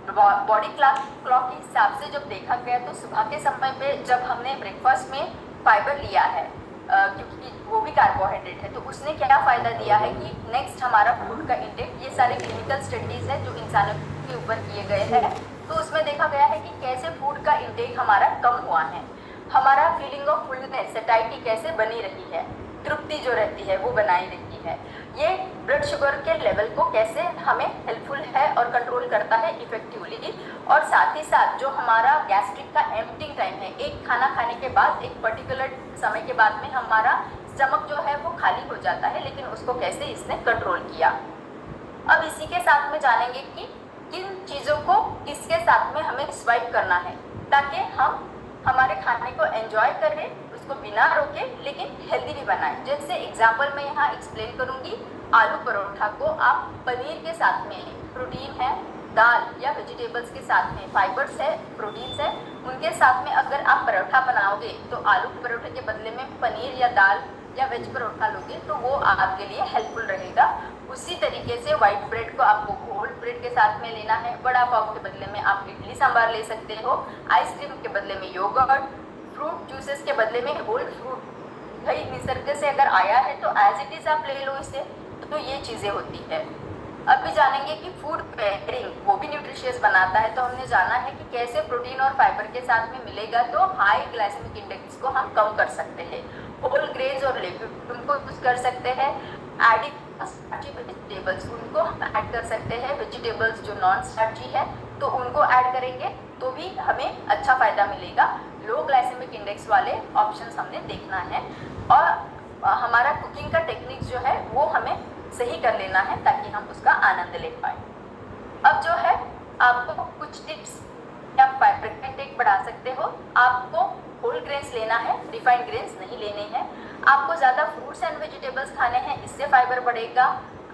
बॉडी क्लॉक के हिसाब से जब देखा गया तो सुबह के समय पे जब हमने ब्रेकफास्ट में फाइबर लिया है, क्योंकि वो भी कार्बोहाइड्रेट है, तो उसने क्या फ़ायदा दिया है कि नेक्स्ट हमारा फूड का इंटेक, ये सारे क्लिनिकल स्टडीज़ है जो इंसानों के ऊपर किए गए हैं, तो उसमें देखा गया है कि कैसे फूड का इंटेक हमारा कम हुआ है, हमारा फीलिंग ऑफ फुलनेस, सैटिस्फैक्शन कैसे बनी रही है, तृप्ति जो रहती है वो बनाई रहती है। ये ब्लड शुगर के लेवल को कैसे हमें हेल्पफुल है और कंट्रोल करता है इफेक्टिवली। और साथ ही साथ जो हमारा गैस्ट्रिक का एम्प्टिंग टाइम है, एक खाना खाने के बाद एक पर्टिकुलर समय के बाद में हमारा स्टमक जो है वो खाली हो जाता है, लेकिन उसको कैसे इसने कंट्रोल किया। अब इसी के साथ में जानेंगे कि किन चीज़ों को किसके साथ में हमें स्वाइप करना है ताकि हम हमारे खाने को एंजॉय करें, उसको बिना रोके लेकिन हेल्दी भी बनाएं। जैसे एग्जांपल मैं यहाँ एक्सप्लेन करूँगी, आलू परोठा को आप पनीर के साथ में, प्रोटीन है, दाल या वेजिटेबल्स के साथ में फाइबर्स है, प्रोटीन्स है, उनके साथ में अगर आप परोठा बनाओगे तो आलू परोठे के बदले में पनीर या दाल या वेज परोठा लोगे तो वो आपके लिए हेल्पफुल रहेगा। उसी तरीके से वाइट ब्रेड को आपको होल ब्रेड के साथ में लेना है, बड़ा पाव के बदले में आप इडली सांभर ले सकते हो, आइसक्रीम के बदले में योगर्ट, फ्रूट जूसेस के बदले में होल फ्रूट, भाई निसर्ग से अगर आया है तो एज इट इज़ आप ले लो इसे। तो ये चीज़ें होती है। अब भी जानेंगे कि फूड पेयरिंग वो भी न्यूट्रिशियस बनाता है। तो हमने जाना है कि कैसे प्रोटीन और फाइबर के साथ में मिलेगा तो हाई ग्लाइसेमिक इंडेक्स को हम कम कर सकते हैं। होल ग्रेन्स और लेग्यूम उनको यूज कर सकते हैं। स्टार्ची वेजिटेबल्स उनको हम ऐड कर सकते हैं, वेजिटेबल्स जो नॉन स्टार्ची है तो उनको ऐड करेंगे तो भी हमें अच्छा फ़ायदा मिलेगा। लो ग्लाइसेमिक इंडेक्स वाले ऑप्शंस हमने देखना है और हमारा कुकिंग का टेक्निक्स जो है वो हमें सही कर लेना है ताकि हम उसका आनंद ले पाए। अब जो है आपको कुछ टिप्स आप फाइबर का इंटेक बढ़ा सकते हो। आपको होल ग्रेन्स लेना है, रिफाइंड ग्रेन्स नहीं लेने हैं। आपको ज़्यादा फ्रूट्स एंड वेजिटेबल्स खाने हैं, इससे फाइबर बढ़ेगा।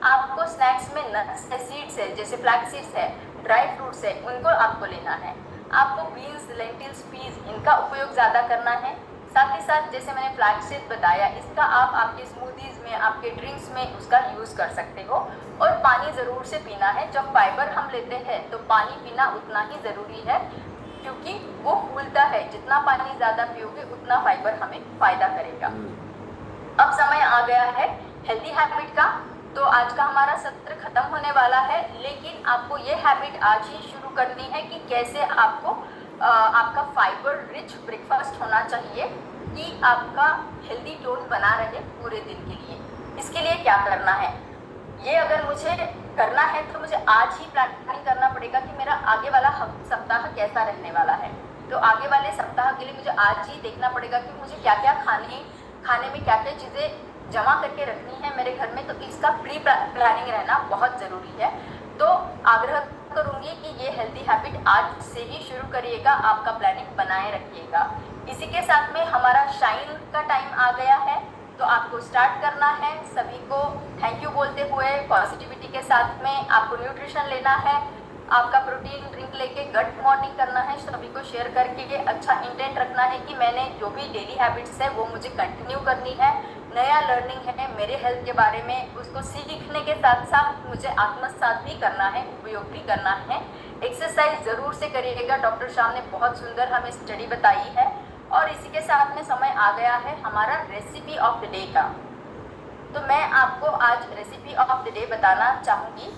आपको स्नैक्स में नट्स है, सीड्स है, जैसे फ्लैक्स सीड्स है, ड्राई फ्रूट्स है, उनको आपको लेना है। आपको बीन्स, लेंटिल्स, पीज इनका उपयोग ज़्यादा करना है। साथ ही साथ जैसे मैंने फ्लैक्स सीड बताया, इसका आप आपके स्मूदीज़ में, आपके ड्रिंक्स में उसका यूज़ कर सकते हो। और पानी ज़रूर से पीना है। जब फाइबर हम लेते हैं तो पानी पीना उतना ही ज़रूरी है क्योंकि वो फूलता है। जितना पानी ज़्यादा पियोगे उतना फाइबर हमें फ़ायदा करेगा। अब समय आ गया है हेल्दी हैबिट का। तो आज का हमारा सत्र खत्म होने वाला है, लेकिन आपको ये हैबिट आज ही शुरू करनी है कि कैसे आपको आपका फाइबर रिच ब्रेकफास्ट होना चाहिए कि आपका हेल्दी टोन बना रहे पूरे दिन के लिए। इसके लिए क्या करना है, ये अगर मुझे करना है तो मुझे आज ही प्लानिंग करना पड़ेगा कि मेरा आगे वाला सप्ताह कैसा रहने वाला है। तो आगे वाले सप्ताह के लिए मुझे आज ही देखना पड़ेगा कि मुझे क्या क्या खाने में क्या क्या चीज़ें जमा करके रखनी है मेरे घर में। तो इसका प्री प्लानिंग रहना बहुत ज़रूरी है। तो आग्रह करूँगी कि ये हेल्दी हैबिट आज से ही शुरू करिएगा, आपका प्लानिंग बनाए रखिएगा। इसी के साथ में हमारा शाइन का टाइम आ गया है, तो आपको स्टार्ट करना है। सभी को थैंक यू बोलते हुए पॉजिटिविटी के साथ में आपको न्यूट्रिशन लेना है। आपका प्रोटीन ड्रिंक लेके गट मॉर्निंग करना है, सभी को शेयर करके अच्छा इंटेंट रखना है कि मैंने जो भी डेली हैबिट्स है वो मुझे कंटिन्यू करनी है, नया लर्निंग है मेरे हेल्थ के बारे में, उसको सीखने के साथ साथ मुझे आत्मसात भी करना है, उपयोग भी करना है। एक्सरसाइज ज़रूर से करिएगा, डॉक्टर शाम ने बहुत सुंदर हमें स्टडी बताई है। और इसी के साथ में समय आ गया है हमारा रेसिपी ऑफ द डे का। तो मैं आपको आज रेसिपी ऑफ द डे बताना चाहूँगी।